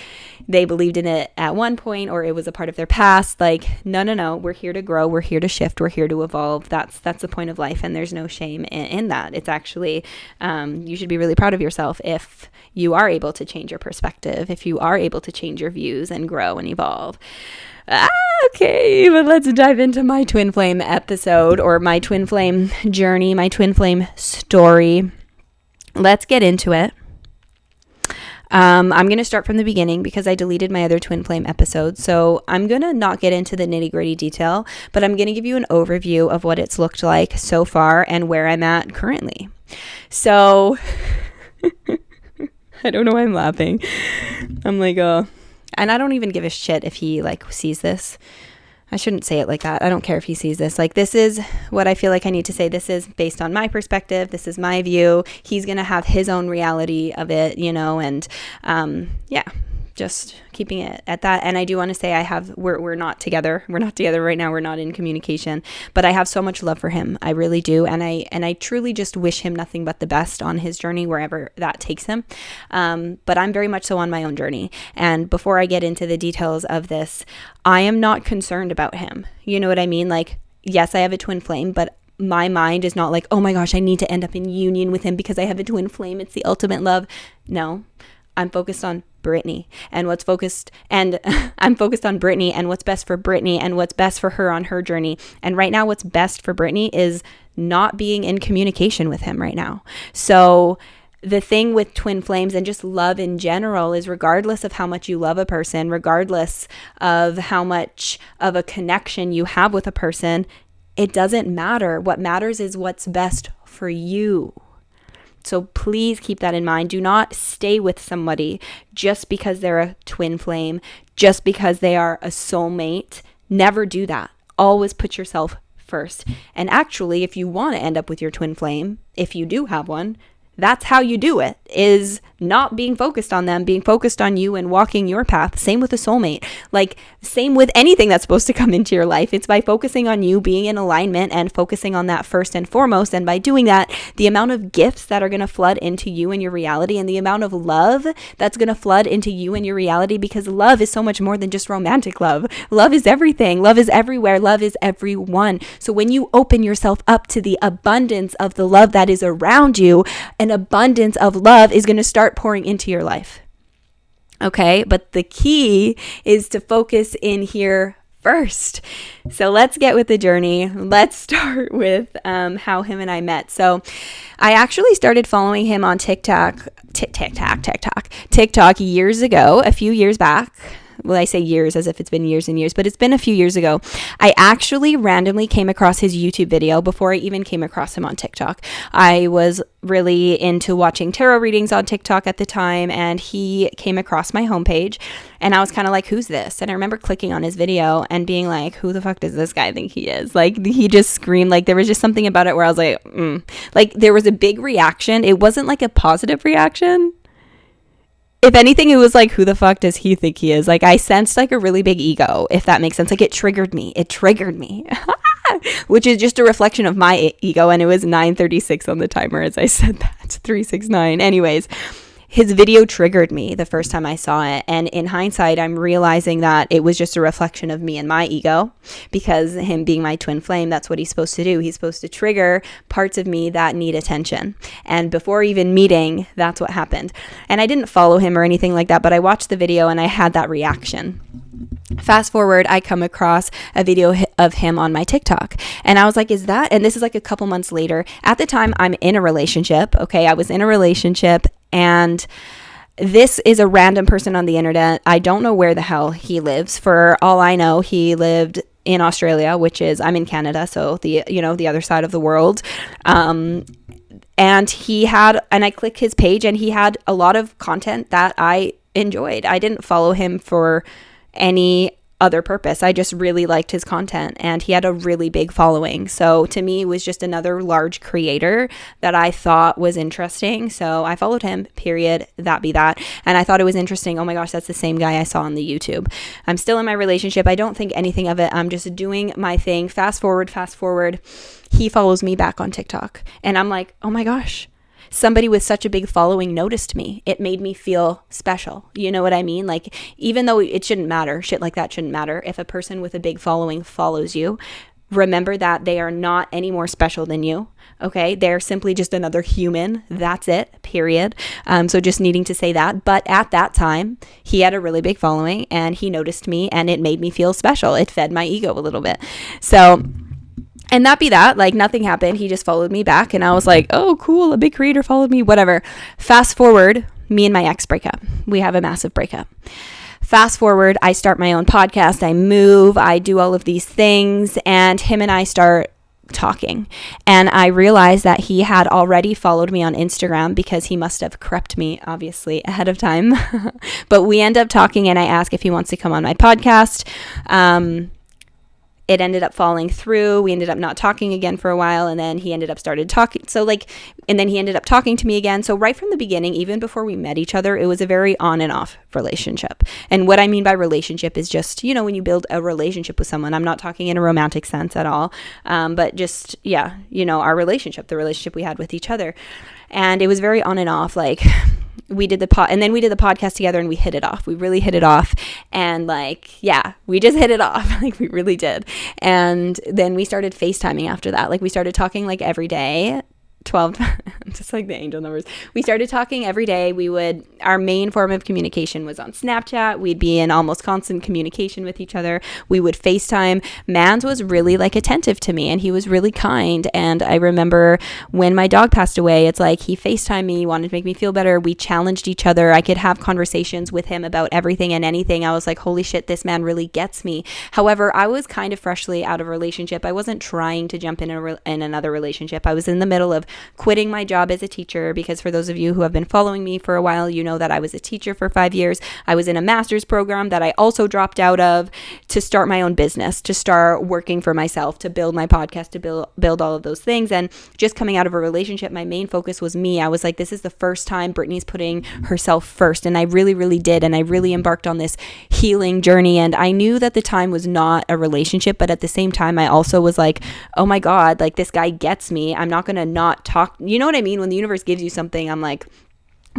they believed in it at one point or it was a part of their past. Like, no, we're here to grow, we're here to shift, we're here to evolve. That's the point of life, and there's no shame in that. It's actually, you should be really proud of yourself if you are able to change your perspective, if you are able to change your views and grow and evolve. Okay, but let's dive into my twin flame episode, or my twin flame journey, my twin flame story. Let's get into it. I'm going to start from the beginning because I deleted my other twin flame episode. So I'm going to not get into the nitty gritty detail, but I'm going to give you an overview of what it's looked like so far and where I'm at currently. So I don't know why I'm laughing. I'm like, and I don't even give a shit if he like sees this. I shouldn't say it like that. I don't care if he sees this. Like, this is what I feel like I need to say. This is based on my perspective. This is my view. He's going to have his own reality of it, and just keeping it at that. And I do want to say we're not together. We're not together right now. We're not in communication, but I have so much love for him. I really do. And I truly just wish him nothing but the best on his journey, wherever that takes him. But I'm very much so on my own journey. And before I get into the details of this, I am not concerned about him. You know what I mean? Like, yes, I have a twin flame, but my mind is not like, oh my gosh, I need to end up in union with him because I have a twin flame. It's the ultimate love. No, I'm focused on Brittany and I'm focused on Brittany and what's best for Brittany and what's best for her on her journey. And right now, what's best for Brittany is not being in communication with him right now. So the thing with twin flames and just love in general is, regardless of how much you love a person, regardless of how much of a connection you have with a person, it doesn't matter. What matters is what's best for you. So please keep that in mind. Do not stay with somebody just because they're a twin flame, just because they are a soulmate. Never do that. Always put yourself first. And actually, if you want to end up with your twin flame, if you do have one, that's how you do it, is not being focused on them, being focused on you and walking your path. Same with a soulmate. Like, same with anything that's supposed to come into your life. It's by focusing on you, being in alignment and focusing on that first and foremost. And by doing that, the amount of gifts that are going to flood into you and your reality, and the amount of love that's going to flood into you and your reality, because love is so much more than just romantic love. Love is everything. Love is everywhere. Love is everyone. So when you open yourself up to the abundance of the love that is around you, an abundance of love is going to start pouring into your life. Okay, but the key is to focus in here first. So let's get with the journey. Let's start with how him and I met. So I actually started following him on TikTok years ago, a few years back. well, I say years as if it's been years and years, but it's been a few years ago. I actually randomly came across his YouTube video before I even came across him on TikTok. I was really into watching tarot readings on TikTok at the time, and he came across my homepage, and I was kind of like, who's this? And I remember clicking on his video and being like, who the fuck does this guy think he is? Like, he just screamed, like, there was just something about it where I was like, like, there was a big reaction. It wasn't like a positive reaction. If anything, it was like, who the fuck does he think he is? Like, I sensed like a really big ego, if that makes sense. Like, it triggered me, which is just a reflection of my ego. And it was 9:36 on the timer as I said that, 369. Anyways, his video triggered me the first time I saw it. And in hindsight, I'm realizing that it was just a reflection of me and my ego, because him being my twin flame, that's what he's supposed to do. He's supposed to trigger parts of me that need attention. And before even meeting, that's what happened. And I didn't follow him or anything like that, but I watched the video and I had that reaction. Fast forward, I come across a video of him on my TikTok, and I was like, is that, and this is like a couple months later. At the time, I'm in a relationship. Okay. I was in a relationship, and this is a random person on the internet. I don't know where the hell he lives. For all I know, he lived in Australia, which is, I'm in Canada. So the other side of the world. And I clicked his page, and he had a lot of content that I enjoyed. I didn't follow him for any other purpose. I just really liked his content, and he had a really big following. So to me, it was just another large creator that I thought was interesting. So I followed him, period. That be that. And I thought it was interesting. Oh my gosh, that's the same guy I saw on the YouTube. I'm still in my relationship. I don't think anything of it. I'm just doing my thing. Fast forward. He follows me back on TikTok. And I'm like, oh my gosh, somebody with such a big following noticed me. It made me feel special. You know what I mean? Like, even though it shouldn't matter, shit like that shouldn't matter. If a person with a big following follows you, remember that they are not any more special than you. Okay. They're simply just another human. That's it, period. So just needing to say that. But at that time, he had a really big following, and he noticed me, and it made me feel special. It fed my ego a little bit. So, and that be that, like, nothing happened. He just followed me back, and I was like, oh, cool. A big creator followed me, whatever. Fast forward, me and my ex break up. We have a massive breakup. Fast forward, I start my own podcast. I move, I do all of these things, and him and I start talking. And I realized that he had already followed me on Instagram, because he must have crept me, obviously, ahead of time. But we end up talking, and I ask if he wants to come on my podcast. It ended up falling through. We ended up not talking again for a while, and then he ended up started talking. And then he ended up talking to me again. So right from the beginning, even before we met each other, it was a very on and off relationship. And what I mean by relationship is just, when you build a relationship with someone, I'm not talking in a romantic sense at all. But just, our relationship, the relationship we had with each other. And it was very on and off. Like, we did the podcast together, and we hit it off. We really hit it off. And we just hit it off. Like, we really did. And then we started FaceTiming after that. Like, we started talking like every day, 12, just like the angel numbers. We started talking every day. Our main form of communication was on Snapchat. We'd be in almost constant communication with each other. We would FaceTime. Mans was really attentive to me, and he was really kind. And I remember when my dog passed away, it's like he FaceTimed me, wanted to make me feel better. We challenged each other. I could have conversations with him about everything and anything. I was like, holy shit, this man really gets me. However, I was kind of freshly out of a relationship. I wasn't trying to jump in another relationship. I was in the middle of quitting my job as a teacher, because for those of you who have been following me for a while, you know that I was a teacher for 5 years. I was in a master's program that I also dropped out of to start my own business, to start working for myself, to build my podcast, to build all of those things. And just coming out of a relationship, my main focus was me. I was like, this is the first time Brittany's putting herself first. And I really, really did. And I really embarked on this healing journey. And I knew that the time was not a relationship, but at the same time, I also was like, oh my God, like, this guy gets me. I'm not going to not talk. You know what I mean? When the universe gives you something, I'm like,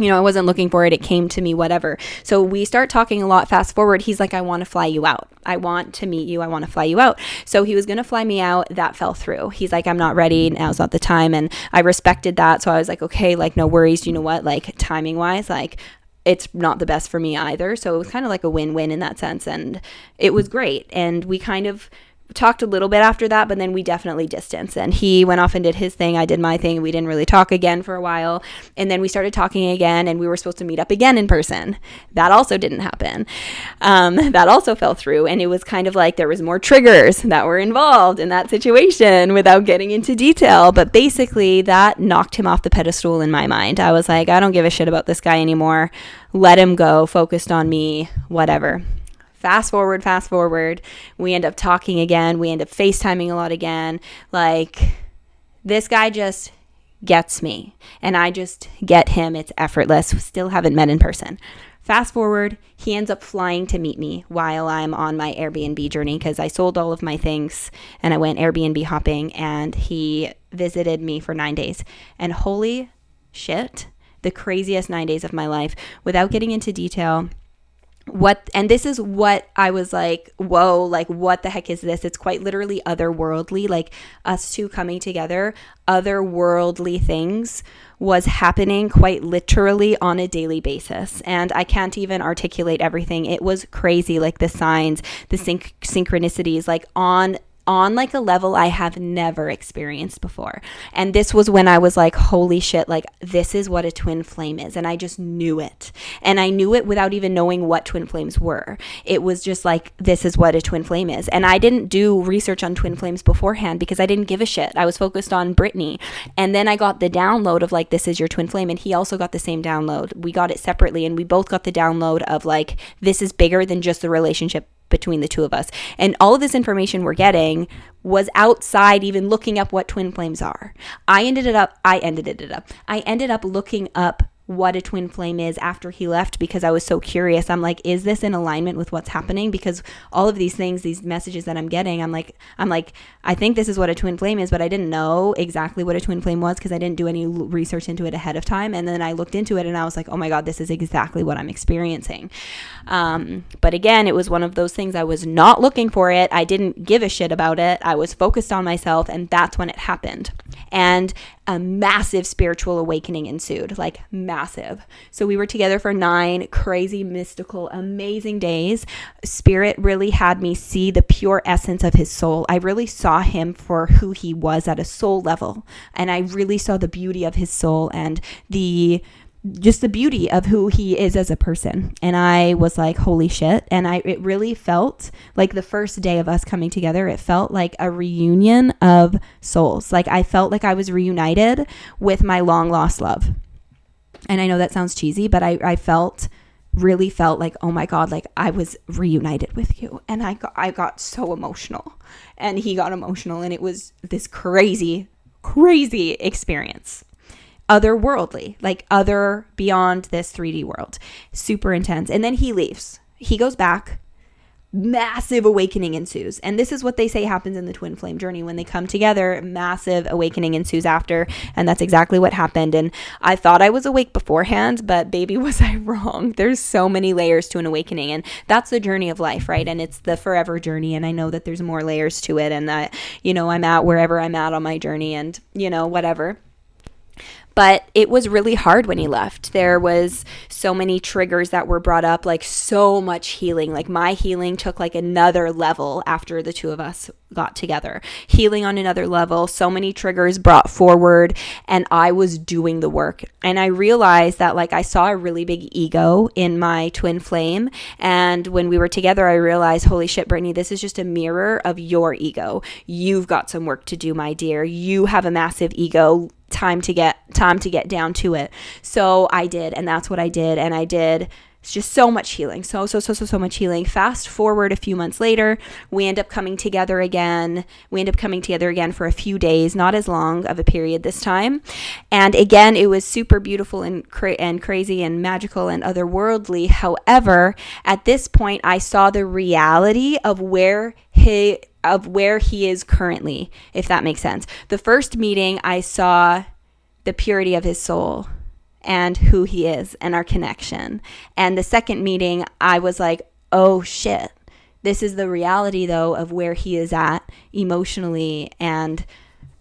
I wasn't looking for it. It came to me, whatever. So we start talking a lot. Fast forward, he's like, I want to fly you out. I want to meet you. I want to fly you out. So he was going to fly me out. That fell through. He's like, I'm not ready. Now's not the time. And I respected that. So I was like, okay, like, no worries. You know what? Like, timing wise, like, it's not the best for me either. So it was kind of like a win-win in that sense. And it was great. And we kind of talked a little bit after that, but then we definitely distanced, and he went off and did his thing. I did my thing. We didn't really talk again for a while. And then we started talking again, and we were supposed to meet up again in person. That also didn't happen. That also fell through. And it was kind of like there was more triggers that were involved in that situation without getting into detail. But basically that knocked him off the pedestal in my mind. I was like, I don't give a shit about this guy anymore. Let him go, focused on me, whatever. Fast forward, we end up talking again. We end up FaceTiming a lot again. Like, this guy just gets me, and I just get him. It's effortless. We still haven't met in person. Fast forward, he ends up flying to meet me while I'm on my Airbnb journey, because I sold all of my things and I went Airbnb hopping, and he visited me for 9 days. And holy shit, the craziest 9 days of my life. Without getting into detail, and this is what I was like, whoa, like, what the heck is this? It's quite literally otherworldly, like us two coming together. Otherworldly things was happening quite literally on a daily basis, and I can't even articulate everything. It was crazy, like the signs, the synchronicities, like on like a level I have never experienced before. And this was when I was like, holy shit, like, this is what a twin flame is. And I just knew it. And I knew it without even knowing what twin flames were. It was just like, this is what a twin flame is. And I didn't do research on twin flames beforehand because I didn't give a shit. I was focused on Brittany. And then I got the download of like, this is your twin flame. And he also got the same download. We got it separately, and we both got the download of like, this is bigger than just the relationship between the two of us. And all of this information we're getting was outside even looking up what twin flames are. I ended up looking up what a twin flame is after he left, because I was so curious. I'm like, is this in alignment with what's happening? Because all of these things, these messages that I'm getting, I'm like, I think this is what a twin flame is, but I didn't know exactly what a twin flame was because I didn't do any research into it ahead of time. And then I looked into it and I was like, oh my God, this is exactly what I'm experiencing. But again, it was one of those things. I was not looking for it. I didn't give a shit about it. I was focused on myself, and that's when it happened. And a massive spiritual awakening ensued, like massive. So we were together for 9 crazy, mystical, amazing days. Spirit really had me see the pure essence of his soul. I really saw him for who he was at a soul level. And I really saw the beauty of his soul and just the beauty of who he is as a person. And I was like, holy shit. And it really felt like the first day of us coming together, it felt like a reunion of souls. Like I felt like I was reunited with my long lost love. And I know that sounds cheesy, but I really felt like, oh my God, like I was reunited with you. And I got so emotional, and he got emotional, and it was this crazy experience. Otherworldly, like other beyond this 3D world. Super intense. And then he leaves. He goes back. Massive awakening ensues. And this is what they say happens in the twin flame journey. When they come together, massive awakening ensues after. And that's exactly what happened. And I thought I was awake beforehand, but baby, was I wrong. There's so many layers to an awakening. And that's the journey of life, right? And it's the forever journey. And I know that there's more layers to it. And that, I'm at wherever I'm at on my journey, and, whatever. But it was really hard when he left. There was so many triggers that were brought up, like so much healing. Like my healing took like another level after the two of us got together. Healing on another level, so many triggers brought forward, and I was doing the work. And I realized that like I saw a really big ego in my twin flame. And when we were together, I realized, holy shit, Brittany, this is just a mirror of your ego. You've got some work to do, my dear. You have a massive ego. Time to get down to it. So I did, and that's what I did. And I did just so much healing. So much healing. Fast forward a few months later, we end up coming together again. For a few days, not as long of a period this time. And again, it was super beautiful and crazy and magical and otherworldly. However, at this point, I saw the reality of where he is currently, if that makes sense. The first meeting, I saw the purity of his soul and who he is and our connection. And the second meeting, I was like, oh shit, this is the reality though of where he is at emotionally and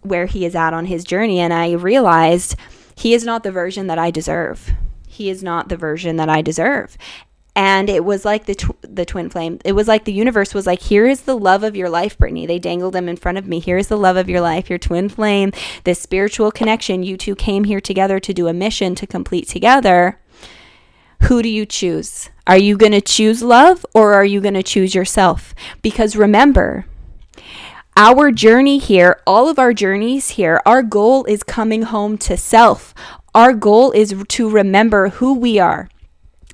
where he is at on his journey. And I realized he is not the version that I deserve. He is not the version that I deserve. And it was like the twin flame. It was like the universe was like, here is the love of your life, Brittany. They dangled him in front of me. Here's the love of your life, your twin flame, this spiritual connection. You two came here together to do a mission to complete together. Who do you choose? Are you going to choose love, or are you going to choose yourself? Because remember, our journey here, all of our journeys here, our goal is coming home to self. Our goal is to remember who we are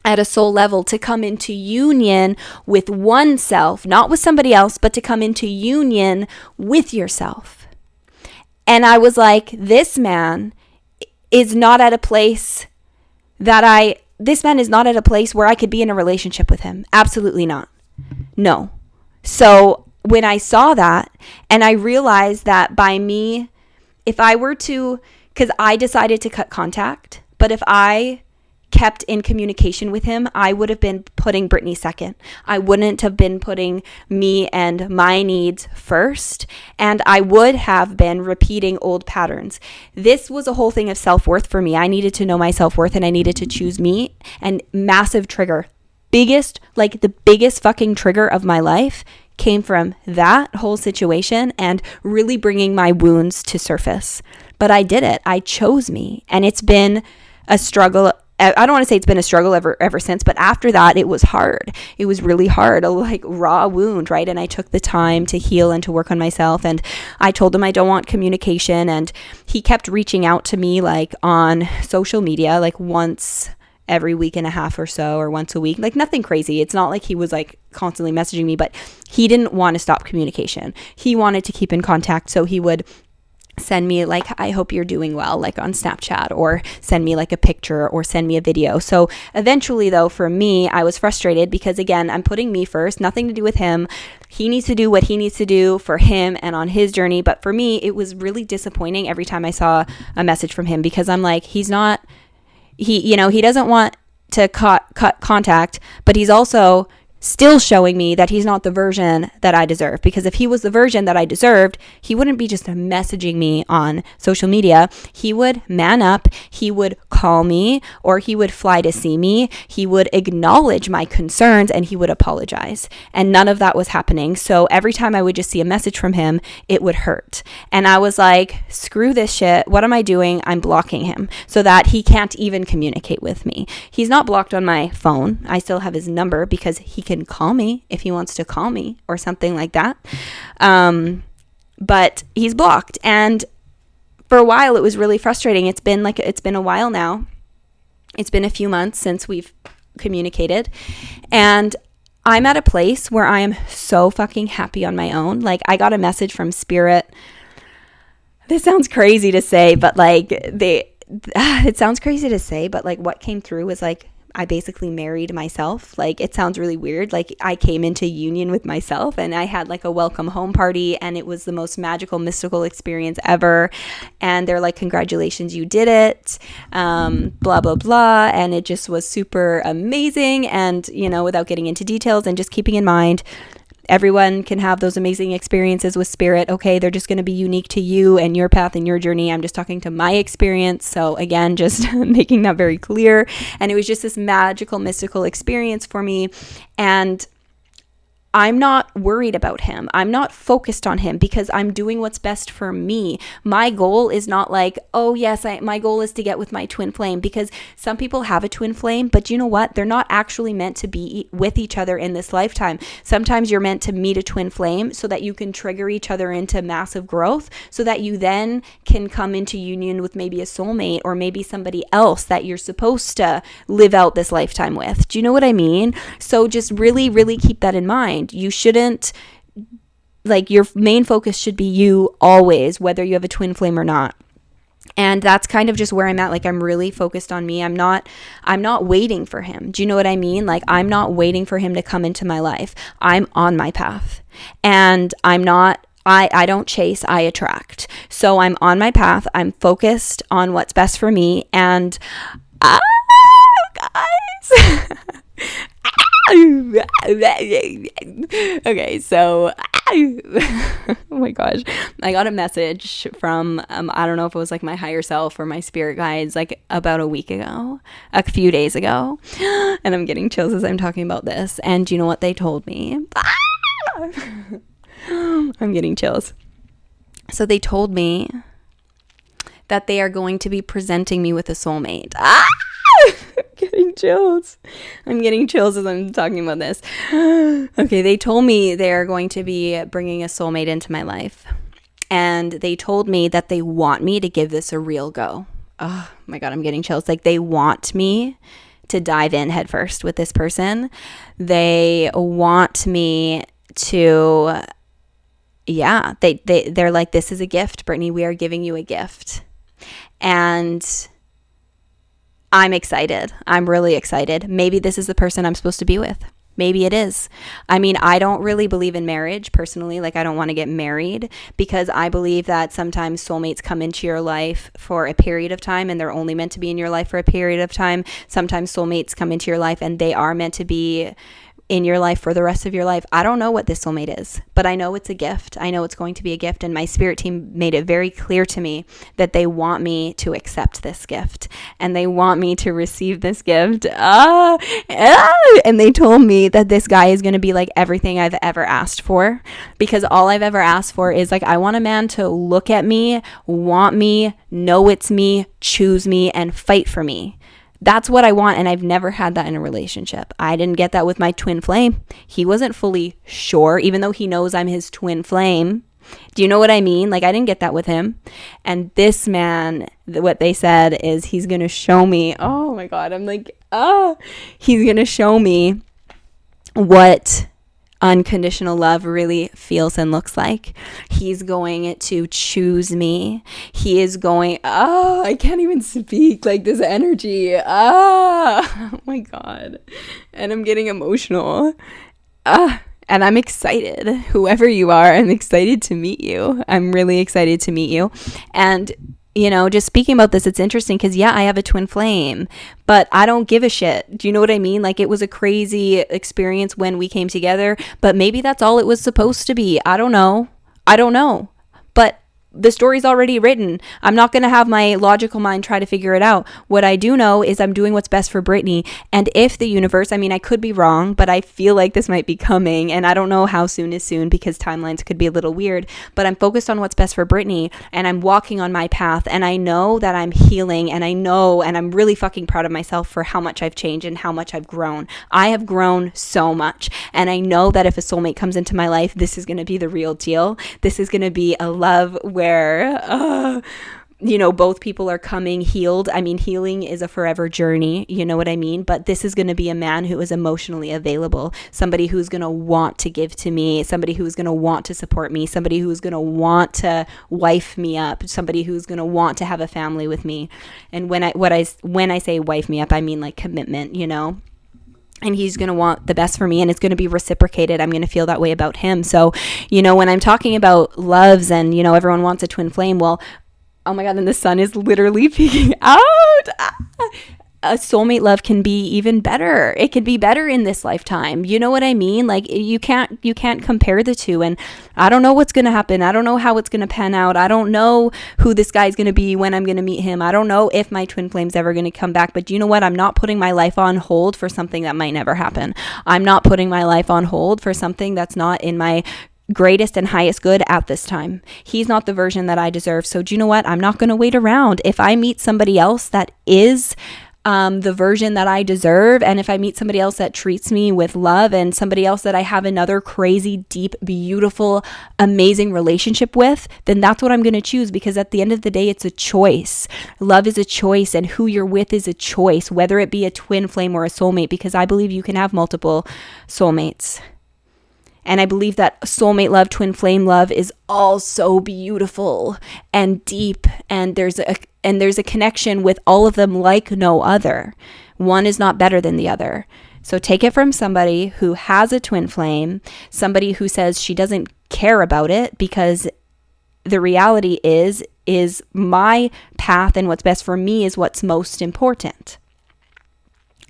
at a soul level, to come into union with oneself, not with somebody else, but to come into union with yourself. And I was like, this man is not at a place where I could be in a relationship with him. Absolutely not. No. So when I saw that, and I realized that by me, if I were to, because I decided to cut contact, but if I kept in communication with him, I would have been putting Brittany second. I wouldn't have been putting me and my needs first, and I would have been repeating old patterns. This was a whole thing of self-worth for me. I needed to know my self-worth, and I needed to choose me. And massive trigger, the biggest fucking trigger of my life came from that whole situation and really bringing my wounds to surface. But I did it. I chose me, and it's been a struggle. I don't want to say it's been a struggle ever since, but after that, it was hard. It was really hard, a raw wound, right? And I took the time to heal and to work on myself. And I told him I don't want communication. And he kept reaching out to me on social media, once every week and a half or so, or once a week, nothing crazy. It's not like he was constantly messaging me, but he didn't want to stop communication. He wanted to keep in contact. So he would send me I hope you're doing well, on Snapchat, or send me a picture, or send me a video. So eventually, though, for me, I was frustrated because, again, I'm putting me first, nothing to do with him. He needs to do what he needs to do for him and on his journey. But for me, it was really disappointing every time I saw a message from him, because I'm like, he doesn't want to cut contact, but he's also still showing me that he's not the version that I deserve. Because if he was the version that I deserved, he wouldn't be just messaging me on social media. He would man up, he would call me, or he would fly to see me. He would acknowledge my concerns, and he would apologize. And none of that was happening. So every time I would just see a message from him, it would hurt. And I was like, screw this shit. What am I doing? I'm blocking him so that he can't even communicate with me. He's not blocked on my phone. I still have his number because he can call me if he wants to call me or something like that. But he's blocked. And for a while, it was really frustrating. It's been a while now. It's been a few months since we've communicated. And I'm at a place where I am so fucking happy on my own. I got a message from Spirit. This sounds crazy to say, but it sounds crazy to say, but what came through was I basically married myself. It sounds really weird. I came into union with myself, and I had a welcome home party, and it was the most magical, mystical experience ever. And they're like, congratulations, you did it, blah, blah, blah. And it just was super amazing. And, without getting into details, and just keeping in mind, everyone can have those amazing experiences with Spirit. Okay, they're just going to be unique to you and your path and your journey. I'm just talking to my experience. So again, just making that very clear. And it was just this magical, mystical experience for me. And I'm not worried about him. I'm not focused on him because I'm doing what's best for me. My goal is not oh yes, my goal is to get with my twin flame, because some people have a twin flame, but you know what? They're not actually meant to be with each other in this lifetime. Sometimes you're meant to meet a twin flame so that you can trigger each other into massive growth, so that you then can come into union with maybe a soulmate, or maybe somebody else that you're supposed to live out this lifetime with. Do you know what I mean? So just really, really keep that in mind. You shouldn't, your main focus should be you always, whether you have a twin flame or not. And that's kind of just where I'm at. I'm really focused on me. I'm not waiting for him. Do you know what I mean? I'm not waiting for him to come into my life. I'm on my path, and I don't chase, I attract. So I'm on my path. I'm focused on what's best for me. And guys, Okay, so oh my gosh, I got a message from I don't know if it was like my higher self or my spirit guides, like about a few days ago, and I'm getting chills as I'm talking about this. And do you know what they told me? I'm getting chills. So they told me that they are going to be presenting me with a soulmate. I'm getting chills as I'm talking about this. Okay, they told me they are going to be bringing a soulmate into my life. And they told me that they want me to give this a real go. Oh my God, I'm getting chills. Like, they want me to dive in headfirst with this person. They want me to, they're like, this is a gift, Brittany. We are giving you a gift. And I'm excited. I'm really excited. Maybe this is the person I'm supposed to be with. Maybe it is. I mean, I don't really believe in marriage personally. Like, I don't want to get married because I believe that sometimes soulmates come into your life for a period of time and they're only meant to be in your life for a period of time. Sometimes soulmates come into your life and they are meant to be in your life for the rest of your life. I don't know what this soulmate is, but I know it's a gift. I know it's going to be a gift, and my spirit team made it very clear to me that they want me to accept this gift and they want me to receive this gift. And they told me that this guy is going to be like everything I've ever asked for, because all I've ever asked for is like, I want a man to look at me, want me, know it's me, choose me, and fight for me. That's what I want, and I've never had that in a relationship. I didn't get that with my twin flame. He wasn't fully sure, even though he knows I'm his twin flame. Do you know what I mean? Like, I didn't get that with him. And this man, what they said is he's going to show me. Oh my God, I'm like, he's going to show me what unconditional love really feels and looks like. He's going to choose me. He is going, I can't even speak, like this energy. Oh my God. And I'm getting emotional. And I'm excited. Whoever you are, I'm excited to meet you. I'm really excited to meet you. And you know, just speaking about this, it's interesting because, I have a twin flame, but I don't give a shit. Do you know what I mean? Like, it was a crazy experience when we came together, but maybe that's all it was supposed to be. I don't know. But the story's already written. I'm not going to have my logical mind try to figure it out. What I do know is I'm doing what's best for Brittany. And if the universe, I mean, I could be wrong, but I feel like this might be coming. And I don't know how soon is soon because timelines could be a little weird. But I'm focused on what's best for Brittany. And I'm walking on my path. And I know that I'm healing. And I know, and I'm really fucking proud of myself for how much I've changed and how much I've grown. I have grown so much. And I know that if a soulmate comes into my life, this is going to be the real deal. This is going to be a love where both people are coming healed. I mean, healing is a forever journey, you know what I mean? But this is going to be a man who is emotionally available, somebody who's going to want to give to me, somebody who's going to want to support me, somebody who's going to want to wife me up, somebody who's going to want to have a family with me. And when I say wife me up, I mean like commitment, and he's going to want the best for me, and it's going to be reciprocated. I'm going to feel that way about him. So, when I'm talking about loves and, everyone wants a twin flame, well, oh my God, and the sun is literally peeking out. A soulmate love can be even better. It can be better in this lifetime. You know what I mean? Like, you can't compare the two. And I don't know what's going to happen. I don't know how it's going to pan out. I don't know who this guy's going to be, when I'm going to meet him. I don't know if my twin flame's ever going to come back. But you know what? I'm not putting my life on hold for something that might never happen. I'm not putting my life on hold for something that's not in my greatest and highest good at this time. He's not the version that I deserve. So do you know what? I'm not going to wait around. If I meet somebody else that is the version that I deserve, and if I meet somebody else that treats me with love, and somebody else that I have another crazy, deep, beautiful, amazing relationship with, then that's what I'm going to choose, because at the end of the day, it's a choice. Love is a choice, and who you're with is a choice, whether it be a twin flame or a soulmate, because I believe you can have multiple soulmates. And I believe that soulmate love, twin flame love is all so beautiful and deep. And there's a connection with all of them like no other. One is not better than the other. So take it from somebody who has a twin flame, somebody who says she doesn't care about it, because the reality is my path and what's best for me is what's most important.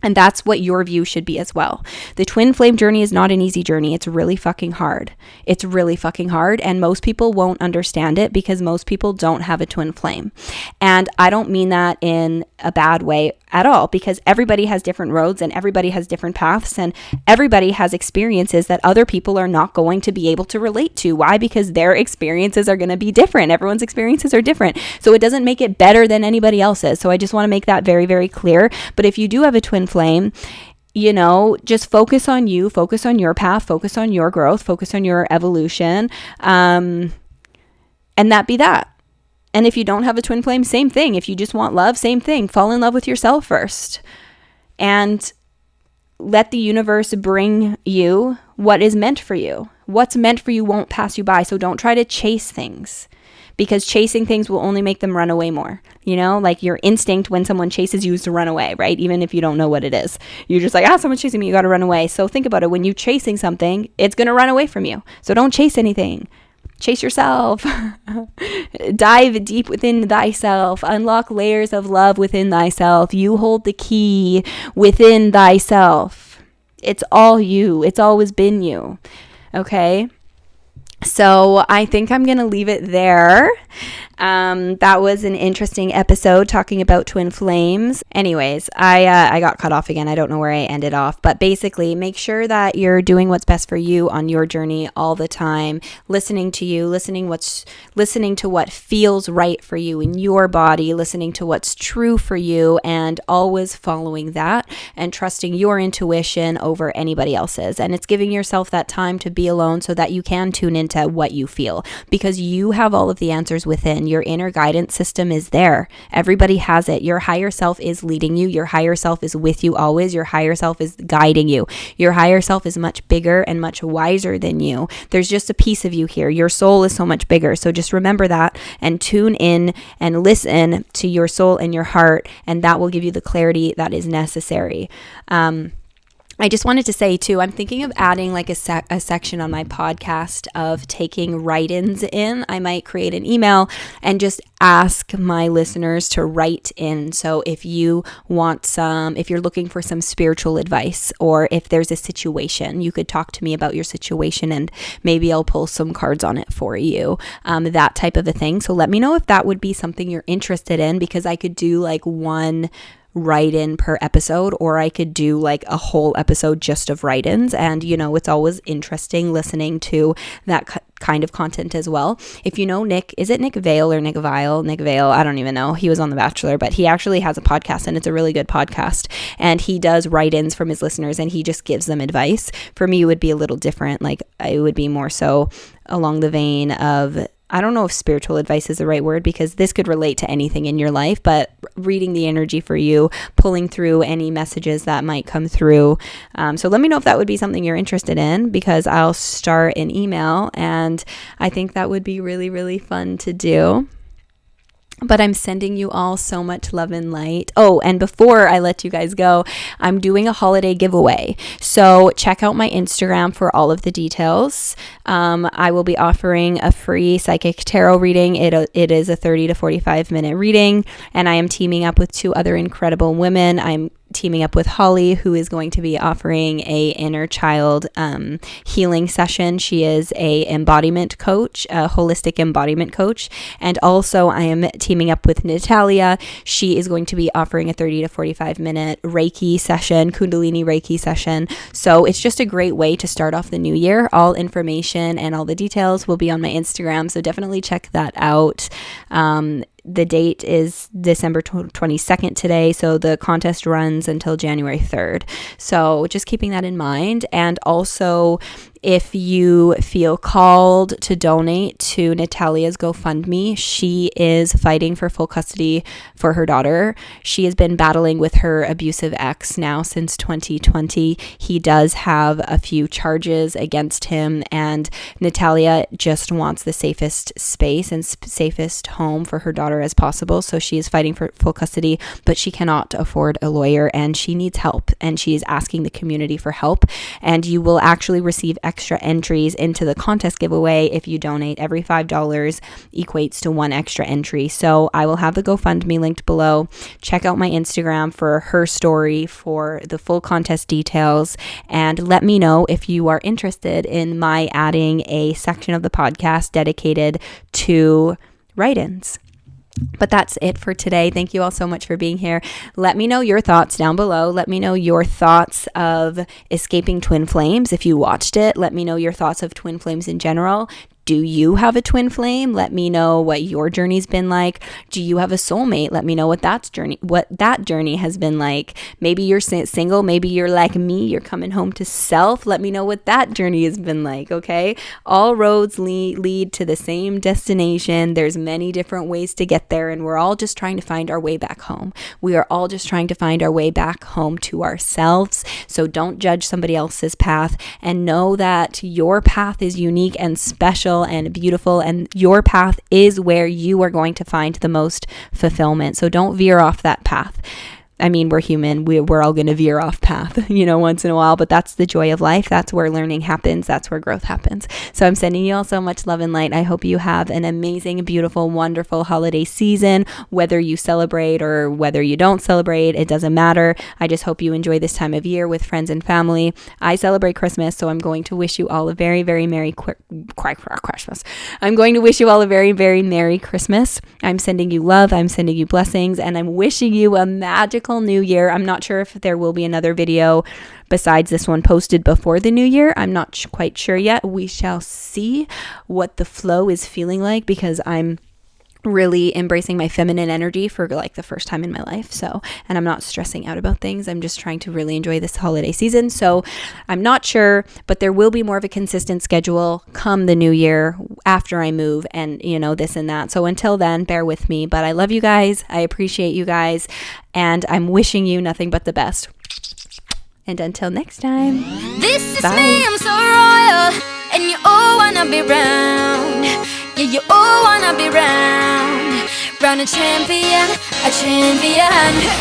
And that's what your view should be as well. The twin flame journey is not an easy journey. It's really fucking hard. It's really fucking hard. And most people won't understand it because most people don't have a twin flame. And I don't mean that in a bad way at all, because everybody has different roads and everybody has different paths and everybody has experiences that other people are not going to be able to relate to. Why? Because their experiences are going to be different. Everyone's experiences are different. So it doesn't make it better than anybody else's. So I just want to make that very, very clear. But if you do have a twin flame, you know, just focus on you, focus on your path, focus on your growth, focus on your evolution, and that be that. And if you don't have a twin flame, same thing. If you just want love, same thing. Fall in love with yourself first and let the universe bring you what is meant for you. What's meant for you won't pass you by. So don't try to chase things, because chasing things will only make them run away more. You know, like your instinct when someone chases you is to run away, right? Even if you don't know what it is. You're just like, someone's chasing me, you got to run away. So think about it. When you're chasing something, it's going to run away from you. So don't chase anything. Chase yourself. Dive deep within thyself. Unlock layers of love within thyself. You hold the key within thyself. It's all you. It's always been you. Okay? So I think I'm going to leave it there. That was an interesting episode talking about twin flames. Anyways, I got cut off again. I don't know where I ended off, but basically make sure that you're doing what's best for you on your journey all the time, listening to you, listening to what feels right for you in your body, listening to what's true for you, and always following that and trusting your intuition over anybody else's. And it's giving yourself that time to be alone so that you can tune into what you feel, because you have all of the answers within. Your inner guidance system is there. Everybody has it. Your higher self is leading you. Your higher self is with you always. Your higher self is guiding you. Your higher self is much bigger and much wiser than you. There's just a piece of you here. Your soul is so much bigger. So just remember that and tune in and listen to your soul and your heart, and that will give you the clarity that is necessary. I just wanted to say too, I'm thinking of adding like a section on my podcast of taking write-ins in. I might create an email and just ask my listeners to write in. So if you want if you're looking for some spiritual advice, or if there's a situation, you could talk to me about your situation and maybe I'll pull some cards on it for you, that type of a thing. So let me know if that would be something you're interested in, because I could do like one write-in per episode, or I could do like a whole episode just of write-ins. And you know, it's always interesting listening to that kind of content as well. If you know Nick, is it Nick Vale or Nick Vile? Nick Vale, I don't even know. He was on The Bachelor, but he actually has a podcast and it's a really good podcast. And he does write-ins from his listeners and he just gives them advice. For me, it would be a little different. Like it would be more so along the vein of, I don't know if spiritual advice is the right word, because this could relate to anything in your life, but reading the energy for you, pulling through any messages that might come through. So let me know if that would be something you're interested in, because I'll start an email and I think that would be really, really fun to do. But I'm sending you all so much love and light. Oh, and before I let you guys go, I'm doing a holiday giveaway. So check out my Instagram for all of the details. I will be offering a free psychic tarot reading. It is a 30 to 45 minute reading, and I am teaming up with 2 other incredible women. I'm teaming up with Holly, who is going to be offering a inner child healing session. She is a embodiment coach, a holistic embodiment coach. And also I am teaming up with Natalia. She is going to be offering a 30 to 45 minute Reiki session, Kundalini Reiki session. So it's just a great way to start off the new year. All information and all the details will be on my Instagram, so definitely check that out. The date is December 22nd today, so the contest runs until January 3rd. So just keeping that in mind. And also, if you feel called to donate to Natalia's GoFundMe, she is fighting for full custody for her daughter. She has been battling with her abusive ex now since 2020. He does have a few charges against him, and Natalia just wants the safest space and safest home for her daughter as possible. So she is fighting for full custody, but she cannot afford a lawyer and she needs help, and she is asking the community for help. And you will actually receive extra extra entries into the contest giveaway. If you donate, every $5 equates to 1 extra entry. So I will have the GoFundMe linked below. Check out my Instagram for her story for the full contest details, and let me know if you are interested in my adding a section of the podcast dedicated to write-ins. But that's it for today. Thank you all so much for being here. Let me know your thoughts down below. Let me know your thoughts of Escaping Twin Flames if you watched it. Let me know your thoughts of twin flames in general. Do you have a twin flame? Let me know what your journey's been like. Do you have a soulmate? Let me know what that journey has been like. Maybe you're single. Maybe you're like me. You're coming home to self. Let me know what that journey has been like, okay? All roads lead to the same destination. There's many different ways to get there, and we're all just trying to find our way back home. We are all just trying to find our way back home to ourselves. So don't judge somebody else's path, and know that your path is unique and special and beautiful, and your path is where you are going to find the most fulfillment. So don't veer off that path. I mean, we're human. We're all going to veer off path, once in a while, but that's the joy of life. That's where learning happens. That's where growth happens. So I'm sending you all so much love and light. I hope you have an amazing, beautiful, wonderful holiday season, whether you celebrate or whether you don't celebrate. It doesn't matter. I just hope you enjoy this time of year with friends and family. I celebrate Christmas, so I'm going to wish you all a very, very Merry Christmas. I'm going to wish you all a very, very Merry Christmas. I'm sending you love. I'm sending you blessings, and I'm wishing you a magical new year. I'm not sure if there will be another video besides this one posted before the new year. I'm not quite sure yet. We shall see what the flow is feeling like, because I'm really embracing my feminine energy for like the first time in my life. And I'm not stressing out about things. I'm just trying to really enjoy this holiday season. So I'm not sure, but there will be more of a consistent schedule come the new year after I move and, this and that. So until then, bear with me, but I love you guys. I appreciate you guys, and I'm wishing you nothing but the best. And until next time, this is bye. Me, I'm so royal, and you all wanna be round. Yeah, you all wanna be round a champion, a champion.